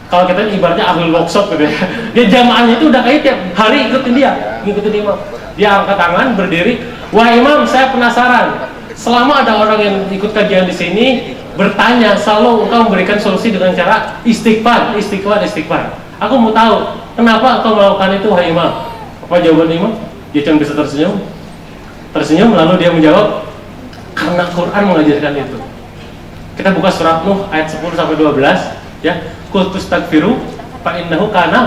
kalau kita ibaratnya ahli workshop gitu ya, dia jamaahnya itu udah kayak tiap hari ikutin dia, ngikutin imam. Dia angkat tangan, berdiri, wah imam, saya penasaran, selama ada orang yang ikut kajian di sini bertanya, selalu engkau memberikan solusi dengan cara istighfar. Aku mau tahu, kenapa engkau melakukan itu, wahai imam? Apa jawaban imam? Dia cuma bisa tersenyum, lalu dia menjawab, karena Quran mengajarkan itu. Kita buka surat Nuh ayat 10 sampai 12, ya. Qul tastaghfiru fa innahu kana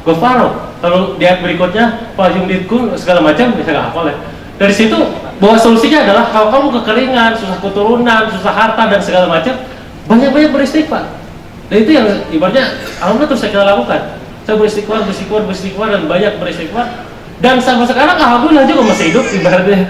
ghafara. Lalu di ayat berikutnya, fa yumditkum segala macam, bisa nggak hafal ya. Dari situ bahwa solusinya adalah kalau kamu kekeringan, susah keturunan, susah harta dan segala macam, banyak-banyak beristighfar. Dan itu yang ibaratnya alhamdulillah terus kita lakukan. Saya beristighfar dan banyak beristighfar. Dan sampai sekarang alhamdulillah juga masih hidup, ibaratnya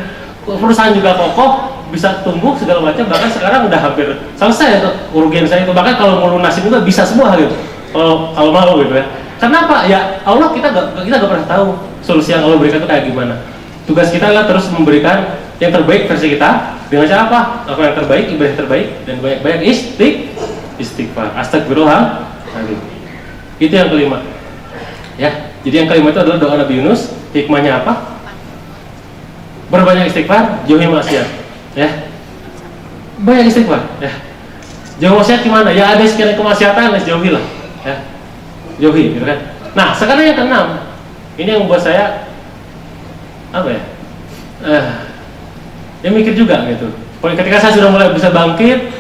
perusahaan juga kokoh, bisa tumbuh segala macam, bahkan sekarang udah hampir selesai untuk kerugian saya itu. Bahkan kalau mau lunasin juga bisa semua gitu. Kalau mau gitu ya. Kenapa? Ya Allah kita gak pernah tahu solusi yang Allah berikan itu kayak gimana. Tugas kita adalah terus memberikan yang terbaik versi kita dengan cara apa? Lakukan yang terbaik, ibadah yang terbaik, dan banyak-banyak istighfar. Astagfirullahaladzim. Itu yang kelima. Ya, jadi yang kelima itu adalah doa Nabi Yunus. Hikmahnya apa? Berbanyak istighfar, jauhi maksiat. Ya, banyak istighfar. Ya, jauhi maksiat gimana? Ya ada sekian kemaksiatan, jauhi lah. Ya, jauhi, gitu kan? Nah, sekarang yang keenam, ini yang membuat saya apa ya? Ya mikir juga gitu. Ketika saya sudah mulai bisa bangkit,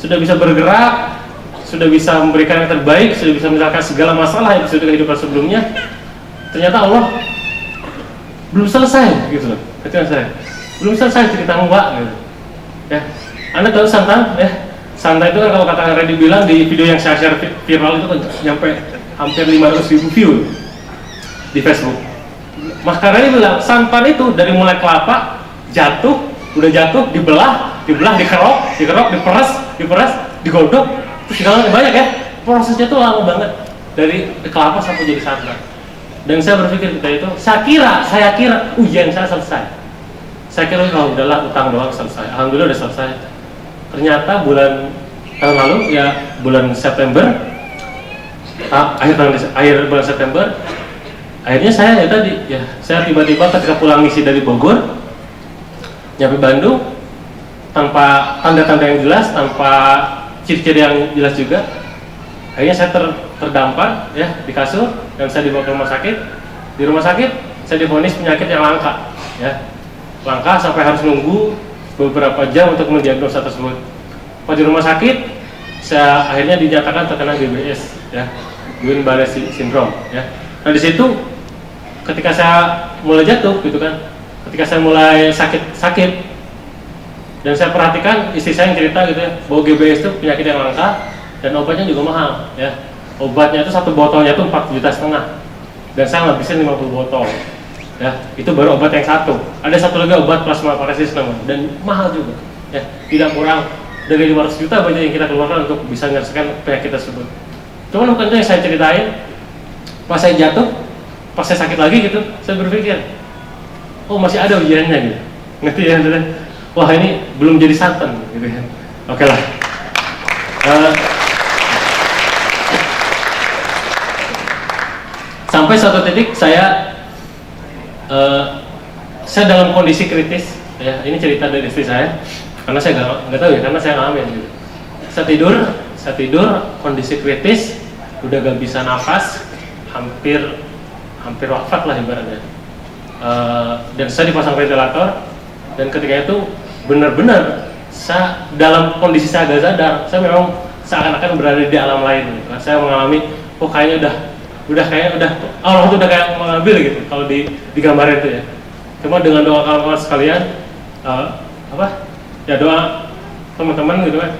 sudah bisa bergerak, sudah bisa memberikan yang terbaik, sudah bisa menyelesaikan segala masalah yang sudah kehidupan sebelumnya, ternyata Allah belum selesai gitu loh. Ketika saya belum selesai cerita Mbak gitu. Ya, Anda tahu santan ya? Santan itu kan kalau kata Reddy bilang di video yang saya share viral itu kan nyampe hampir 500.000 view di Facebook. Mas Reddy bilang santan itu dari mulai kelapa udah jatuh, dibelah, dikerok, diperas, digodok, terus segala banyak ya. Prosesnya tuh lama banget dari kelapa sampai jadi santan. Dan saya berpikir saya kira ujian saya selesai. Saya kira kalau udahlah utang doang selesai. Alhamdulillah udah selesai. Ternyata tahun lalu ya bulan September, akhir bulan September, akhirnya saya tiba-tiba ketika pulang misi dari Bogor, nyampe Bandung tanpa tanda-tanda yang jelas, tanpa ciri-ciri yang jelas juga, akhirnya saya terdampar ya di kasur dan saya dibawa ke rumah sakit. Di rumah sakit saya divonis penyakit yang langka, ya. Langka sampai harus nunggu beberapa jam untuk mendiagnosa tersebut. Pas di rumah sakit, saya akhirnya dinyatakan terkena GBS, ya, Guillain-Barré syndrome, ya. Nah di situ, ketika saya mulai jatuh, gitu kan, ketika saya mulai sakit, dan saya perhatikan istri saya yang cerita gitu ya, bahwa GBS itu penyakit yang langka dan obatnya juga mahal, ya. Obatnya itu satu botolnya itu 4,5 juta, dan saya ngabisin 50 botol. Ya, itu baru obat yang satu. Ada satu lagi obat plasmaparesis namanya, dan mahal juga. Ya, tidak kurang dari 500 juta banyak yang kita keluarkan untuk bisa menyelesaikan penyakit tersebut. Cuman bukan itu yang saya ceritain. Pas saya jatuh, pas saya sakit lagi gitu, saya berpikir, oh masih ada ujiannya gitu. Ngerti ya? Wah ini belum jadi santan gitu ya. Oke lah. Sampai suatu titik saya dalam kondisi kritis, ya. Ini cerita dari istri saya, karena saya nggak tahu ya, karena saya ngalamin gitu. Saya tidur, saya tidur kondisi kritis, udah gak bisa nafas, hampir wafat lah ibaratnya. Dan saya dipasang ventilator, dan ketika itu benar-benar saya dalam kondisi saya agak sadar, saya memang seakan-akan berada di alam lain. Saya mengalami, kayaknya udah Allah tuh udah kayak mengambil gitu kalau digambarin itu ya. Cuma dengan doa kawan-kawan sekalian, doa teman-teman gitu kan,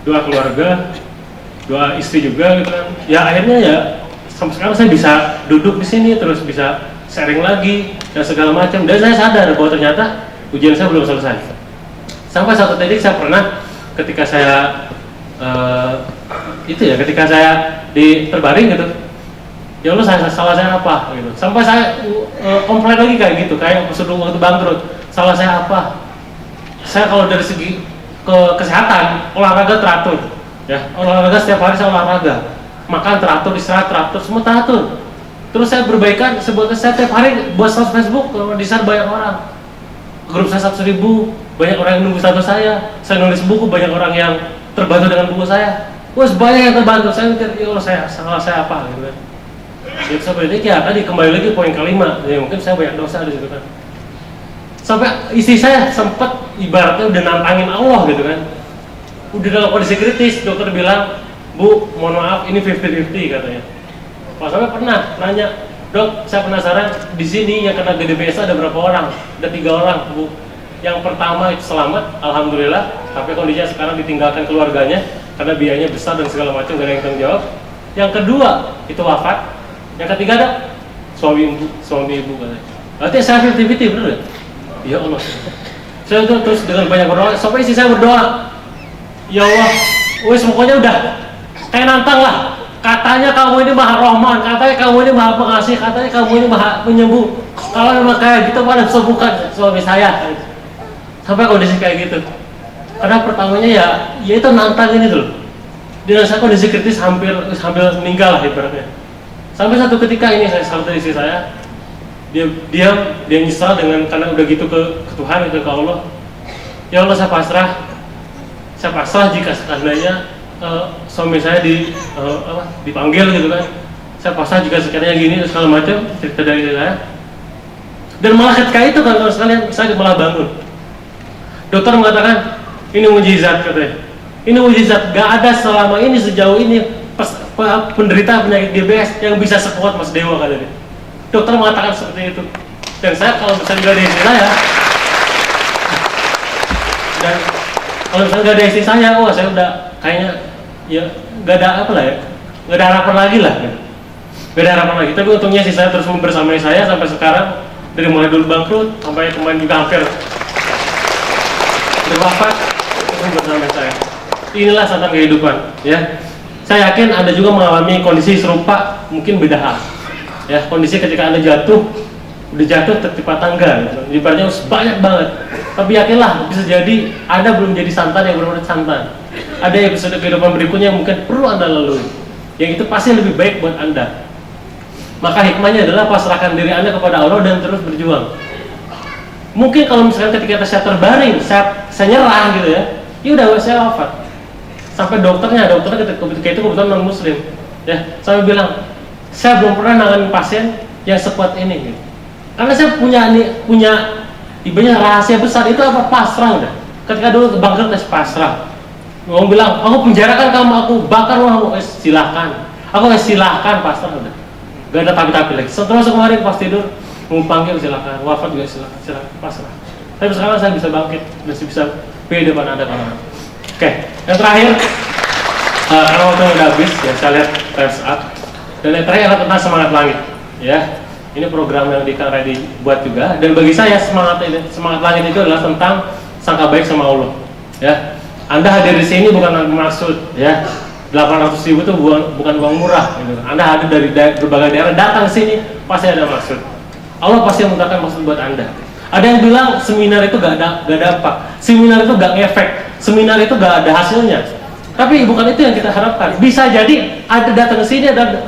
doa keluarga, doa istri juga gitu kan. Ya akhirnya ya sampai sekarang saya bisa duduk di sini terus bisa sharing lagi dan segala macam. Dan saya sadar bahwa ternyata ujian saya belum selesai. Sampai satu titik saya pernah ketika saya ketika saya terbaring gitu, ya Allah salah saya apa gitu. Sampai saya komplain lagi kayak gitu, kayak waktu bangkrut. Salah saya apa? Saya kalau dari segi kesehatan, olahraga teratur, ya olahraga setiap hari saya olahraga, makan teratur, istirahat teratur, semua teratur. Terus saya berbaikan, sebetulnya saya tiap hari buat status Facebook, di-share banyak orang. Grup saya 100.000, banyak orang yang nunggu status saya nulis buku, banyak orang yang terbantu dengan buku saya. Wah, banyak yang terbantu. Saya mikir, ya Allah, salah saya apa gitu kan. Jadi sampai ini ya tadi kembali lagi poin kelima, ya mungkin saya banyak dosa di situ kan. Sampai istri saya sempat ibaratnya udah nantangin Allah gitu kan. Udah dalam kondisi kritis, dokter bilang, "Bu, mohon maaf, ini 50-50 katanya." Pak sampai pernah nanya, "Dok, saya penasaran di sini yang kena GDPS ada berapa orang?" Ada 3 orang, Bu. Yang pertama itu selamat, alhamdulillah, tapi kondisinya sekarang ditinggalkan keluarganya karena biayanya besar dan segala macam, gak ada yang tanggung jawab. Yang kedua itu wafat. Yang ketiga ada suami ibu katanya. Berarti saya 50-50 bener ya? Ya Allah. Saya itu terus dengan banyak berdoa, sampai istri saya berdoa, "Ya Allah, wes pokoknya udah kayak nantang lah. Katanya kamu ini maha rahman, katanya kamu ini maha pengasih, katanya kamu ini maha penyembuh. Kalau memang kayak gitu, mana sembuhkan suami saya." Sampai kondisi kayak gitu. Karena pertamanya ya itu nantang ini tuh. Dengan saya kondisi kritis hampir meninggal lah ibaratnya. Sampai satu ketika ini saya salah istri saya, dia nyesal dengan karena udah gitu ke Tuhan, ke Allah. Ya Allah, saya pasrah jika sekandainya suami saya dipanggil gitu kan. Saya pasrah jika sekiranya gini segala macam cerita dari saya. Dan malah ketika itu kan kalau sekalian saya malah bangun. Dokter mengatakan ini mujizat katanya. Ini mujizat, gak ada selama ini sejauh ini penderita penyakit DBS yang bisa sekuat Mas Dewa katanya. Dokter mengatakan seperti itu. Dan saya kalau misalnya gak ada istri saya, dan kalau misalnya gak ada istri saya, wah saya udah kayaknya ya gak ada apa lah ya, gak ada harapan lagi lah. Gak ada harapan lagi. Tapi untungnya sih saya terus membersamai saya sampai sekarang, dari mulai dulu bangkrut sampai kemarin juga hampir berwafat bersama saya. Inilah santan kehidupan, ya. Saya yakin Anda juga mengalami kondisi serupa, mungkin beda hal. Ya, kondisi ketika Anda udah jatuh tertimpa tangga, gitu. Ibaratnya banyak banget. Tapi yakinlah bisa jadi Anda belum jadi santan yang benar-benar santan. Ada episode kehidupan berikutnya yang mungkin perlu Anda lalui, yang itu pasti lebih baik buat Anda. Maka hikmahnya adalah pasrahkan diri Anda kepada Allah dan terus berjuang. Mungkin kalau misalkan ketika saya terbaring, saya nyerah gitu ya, udah saya wafat. Sampai dokternya ketika itu kebetulan non muslim, ya, sampai bilang, saya belum pernah nanganin pasien yang sekuat ini, gitu. Karena saya punya ibaratnya rahasia besar itu apa? Pasrah udah. Ketika dulu bangkrut saya pasrah. Ngomong bilang, aku penjarakan kamu, aku bakar kamu, silahkan. Silahkan pasrah udah. Gak ada tapi-tapi lagi. Setelah kemarin pas tidur mau panggil silahkan, wafat juga silahkan, pasrah. Tapi sekarang saya bisa bangkit, masih bisa pede depan Anda kawan. Oke, yang terakhir, karena waktu udah habis, ya saya lihat times up. Dan yang terakhir adalah tentang semangat langit, ya. Ini program yang di Kang Redi buat juga. Dan bagi saya semangat langit itu adalah tentang sangka baik sama Allah, ya. Anda hadir di sini bukan maksud, ya. 800.000 itu bukan uang murah, gitu. Anda hadir dari berbagai daerah datang ke sini pasti ada maksud. Allah pasti memutarkan maksud buat Anda. Ada yang bilang seminar itu gak dampak, seminar itu gak ngefek, seminar itu gak ada hasilnya. Tapi bukan itu yang kita harapkan. Bisa jadi ada datang ke sini ada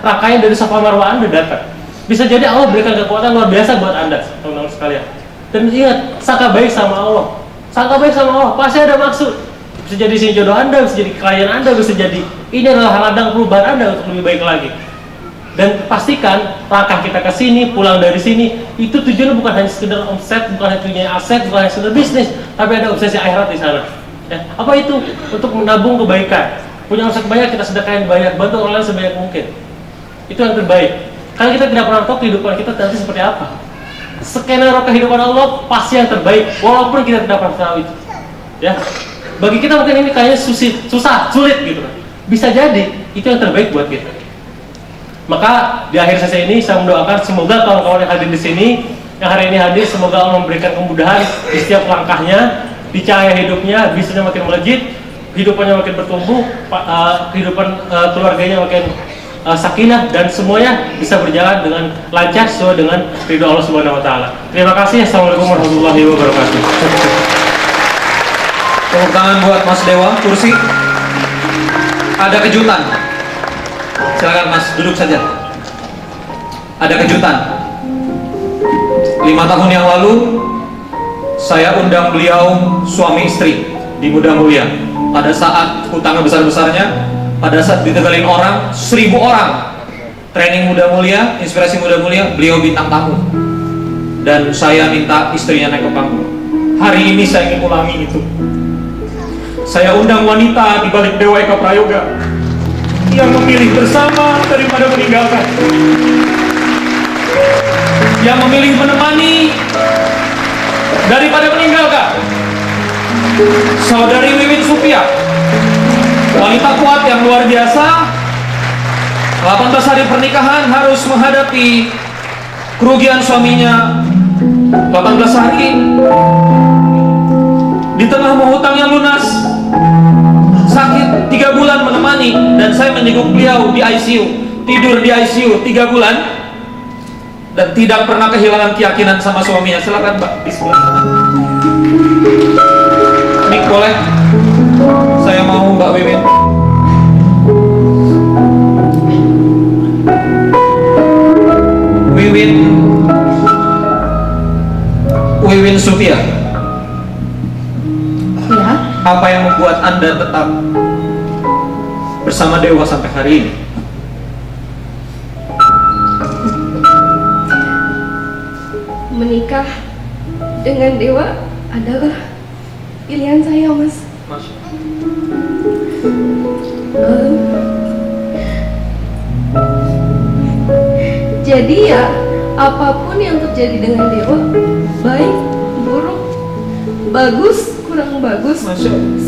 rangkaian dari Safa Marwah Anda datang. Bisa jadi Allah berikan kekuatan luar biasa buat Anda, teman-teman sekalian. Dan ingat, sangka baik sama Allah. Sangka baik sama Allah pasti ada maksud. Bisa jadi si jodoh Anda, bisa jadi klien Anda, bisa jadi ini adalah ladang perubahan Anda untuk lebih baik lagi. Dan pastikan langkah kita ke sini, pulang dari sini, itu tujuannya bukan hanya sekedar omset, bukan hanya tujuannya aset, bukan hanya sekedar bisnis, tapi ada obsesi akhirat di sana. Ya, apa itu? Untuk menabung kebaikan. Punya omset banyak, kita sedekahin banyak, bantu orang lain sebanyak mungkin. Itu yang terbaik. Karena kita tidak pernah tahu kehidupan kita nanti seperti apa. Skenario kehidupan Allah pasti yang terbaik, walaupun kita tidak pernah tahu itu. Ya, bagi kita mungkin ini kayaknya susah, sulit gitu kan. Bisa jadi itu yang terbaik buat kita. Maka di akhir sesi ini saya mendoakan semoga kawan-kawan yang hadir di sini, yang hari ini hadir, semoga Allah memberikan kemudahan di setiap langkahnya, di cahaya hidupnya, bisnisnya makin melejit, kehidupannya makin bertumbuh, kehidupan keluarganya makin sakinah, dan semuanya bisa berjalan dengan lancar sesuai dengan ridho Allah Subhanahu Wa Taala. Terima kasih. Assalamualaikum warahmatullahi wabarakatuh. Tepuk tangan buat Mas Dewa, kursi. Ada kejutan. Silakan Mas, duduk saja. Ada kejutan. 5 tahun yang lalu, saya undang beliau suami istri di Muda Mulia. Pada saat hutangnya besar-besarnya, pada saat ditegalin orang, 1000 orang. Training Muda Mulia, inspirasi Muda Mulia, beliau bintang tamu. Dan saya minta istrinya naik ke panggung. Hari ini saya ingin ulangi itu. Saya undang wanita di balik Dewa Eka Prayoga yang memilih bersama daripada meninggalkan, yang memilih menemani daripada meninggalkan. Saudari Wiwin Supia, wanita kuat yang luar biasa. 18 hari pernikahan harus menghadapi kerugian suaminya 18 hari. Di tengah mau hutangnya lunas, sakit 3 bulan menemani, dan saya menjenguk beliau di ICU, tidur di ICU 3 bulan, dan tidak pernah kehilangan keyakinan sama suaminya. Silakan Mbak di sebelah sana. Mik boleh? Saya mau Mbak Wiwin. Wiwin Supia. Ya. Apa yang membuat Anda tetap bersama Dewa sampai hari ini? Menikah dengan Dewa adalah pilihan saya, Mas. Jadi ya, apapun yang terjadi dengan Dewa, baik, buruk, bagus, kurang bagus,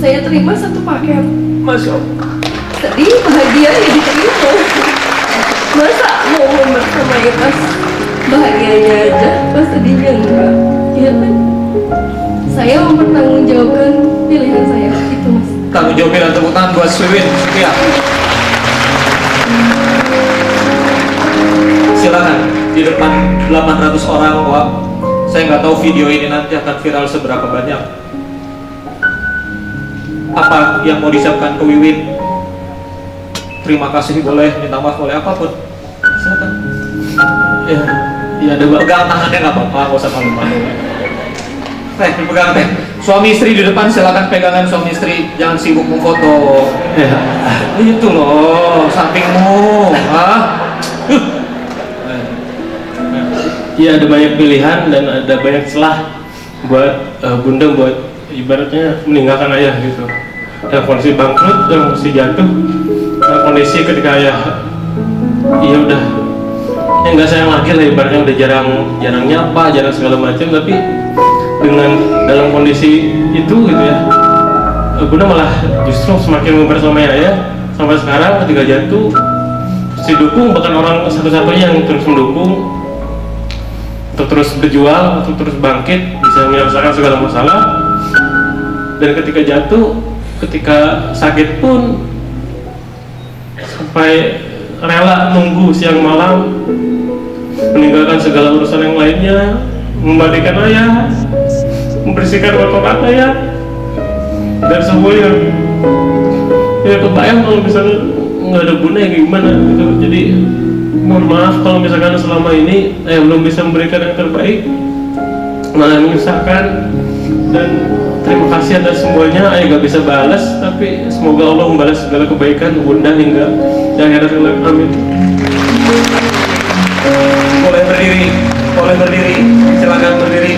saya terima satu paket. Masya Allah. Sedih, bahagia ya diterima. Masa mau membersamai pas bahagianya aja, pas sedihnya enggak? Ya kan? Saya mempertanggungjawabkan pilihan saya, itu Mas. Tanggung jawab dan tepuk tangan buat Wiwin Supia. Silakan di depan 800 orang, Wak. Saya nggak tahu video ini nanti akan viral seberapa banyak. Apa yang mau disiapkan ke Wiwin? Terima kasih boleh, minta maaf boleh, apapun. Silakan. Ya ada Mbak. Pegang tangannya nggak apa-apa, nggak usah malu-malu. Teh, dipegang teh. Suami istri di depan, silakan pegangan suami istri, jangan sibuk memfoto. Ya. Itu loh, sampingmu. Ya ada banyak pilihan dan ada banyak celah buat bunda, buat ibaratnya meninggalkan ayah gitu. Dalam kondisi bangkrut, dalam kondisi jatuh, dalam kondisi ketika ayah iya udah ya nggak sayang lagi lah, ibaratnya udah jarang nyapa, jarang segala macam, tapi dengan dalam kondisi itu gitu ya, bunda malah justru semakin mempersamai ayah sampai sekarang. Ketika jatuh terus didukung, bahkan orang satu-satunya yang terus mendukung untuk terus berjuang, untuk terus bangkit, bisa menyelesaikan segala masalah. Dan ketika jatuh, ketika sakit pun sampai rela nunggu siang malam, meninggalkan segala urusan yang lainnya, membalikkan ayah, membersihkan kotoran ayah, dan semuanya. Ya kebayang kalau misalnya nggak ada bunda ya gimana gitu. Jadi mohon maaf kalau misalkan selama ini belum bisa memberikan yang terbaik, malah menyusahkan dan terima kasih atas semuanya. Ayah gak bisa balas, tapi semoga Allah membalas segala kebaikan Bunda hingga di akhirat kelak. Amin. Boleh berdiri, boleh berdiri, silakan berdiri.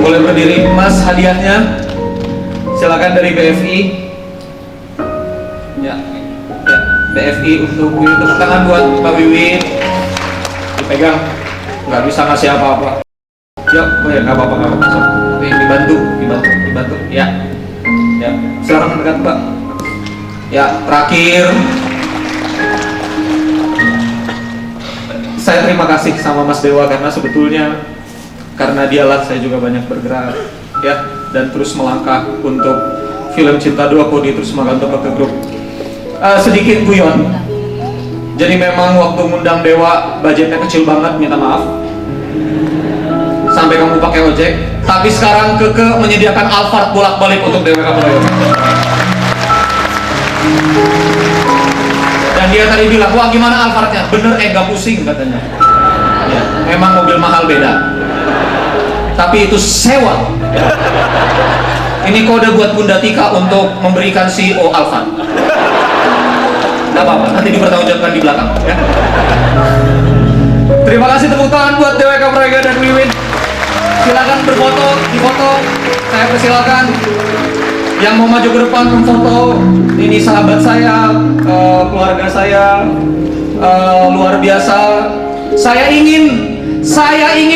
Boleh berdiri, Mas, hadiahnya. Silakan dari BFI. Ya, ya, BFI untuk Wiwin. Tepuk tangan buat Mbak Wiwin. Dipegang, nggak bisa ngasih apa-apa. Ya, oh ya, nggak apa-apa, nggak apa-apa. So, dibantu. Ya, ya, silakan mendekat Mbak. Ya, terakhir. Saya terima kasih sama Mas Dewa karena sebetulnya karena dialah saya juga banyak bergerak ya dan terus melangkah untuk film Cinta Dua Kodi terus merantau ke grup. Sedikit guyon. Jadi memang waktu ngundang Dewa budgetnya kecil banget, minta maaf. Sampai kamu pakai ojek. Tapi sekarang Keke menyediakan Alphard bolak-balik untuk Dewa kamu. Dan dia tadi bilang, wah gimana Alphardnya? Bener gak pusing katanya. Ya, memang mobil mahal beda. Tapi itu sewa. Ini kode buat Bunda Tika untuk memberikan CEO Alphard. Gak apa-apa, nanti dipertanggungjawabkan di belakang ya. Terima kasih, tepuk tangan buat DWK Prega dan Wiwin. Silakan berfoto, difoto. Saya persilakan. Yang mau maju ke depan memfoto, ini sahabat saya, keluarga saya, luar biasa. Saya ingin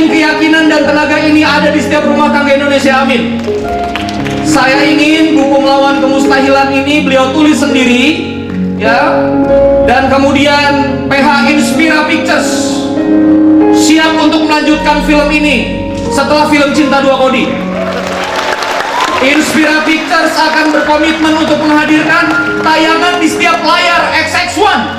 keyakinan dan tenaga ini ada di setiap rumah tangga Indonesia, amin. Saya ingin buku melawan kemustahilan ini beliau tulis sendiri, ya. Dan kemudian PH Inspira Pictures siap untuk melanjutkan film ini setelah film Cinta Dua Kodi. Inspira Pictures akan berkomitmen untuk menghadirkan tayangan di setiap layar XX1.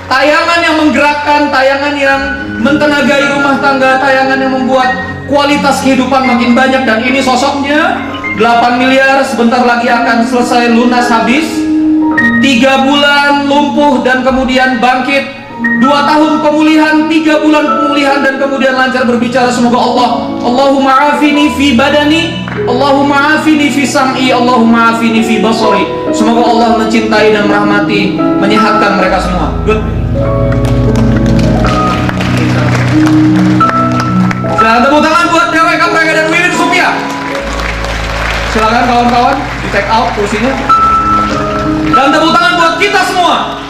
Tayangan yang menggerakkan, tayangan yang mentenagai rumah tangga, tayangan yang membuat kualitas kehidupan makin banyak. Dan ini sosoknya 8 miliar sebentar lagi akan selesai lunas habis. 3 bulan lumpuh dan kemudian bangkit. 2 tahun pemulihan, 3 bulan pemulihan dan kemudian lancar berbicara. Semoga Allahumma afini fi badani, Allahumma afini fi sam'i, Allahumma afini fi basari. Semoga Allah mencintai dan merahmati, menyehatkan mereka semua. Good. Silakan tepuk tangan buat DWK Prega dan Wiwin Supia. Silakan kawan-kawan di take out kursinya. Dan tepuk tangan buat kita semua.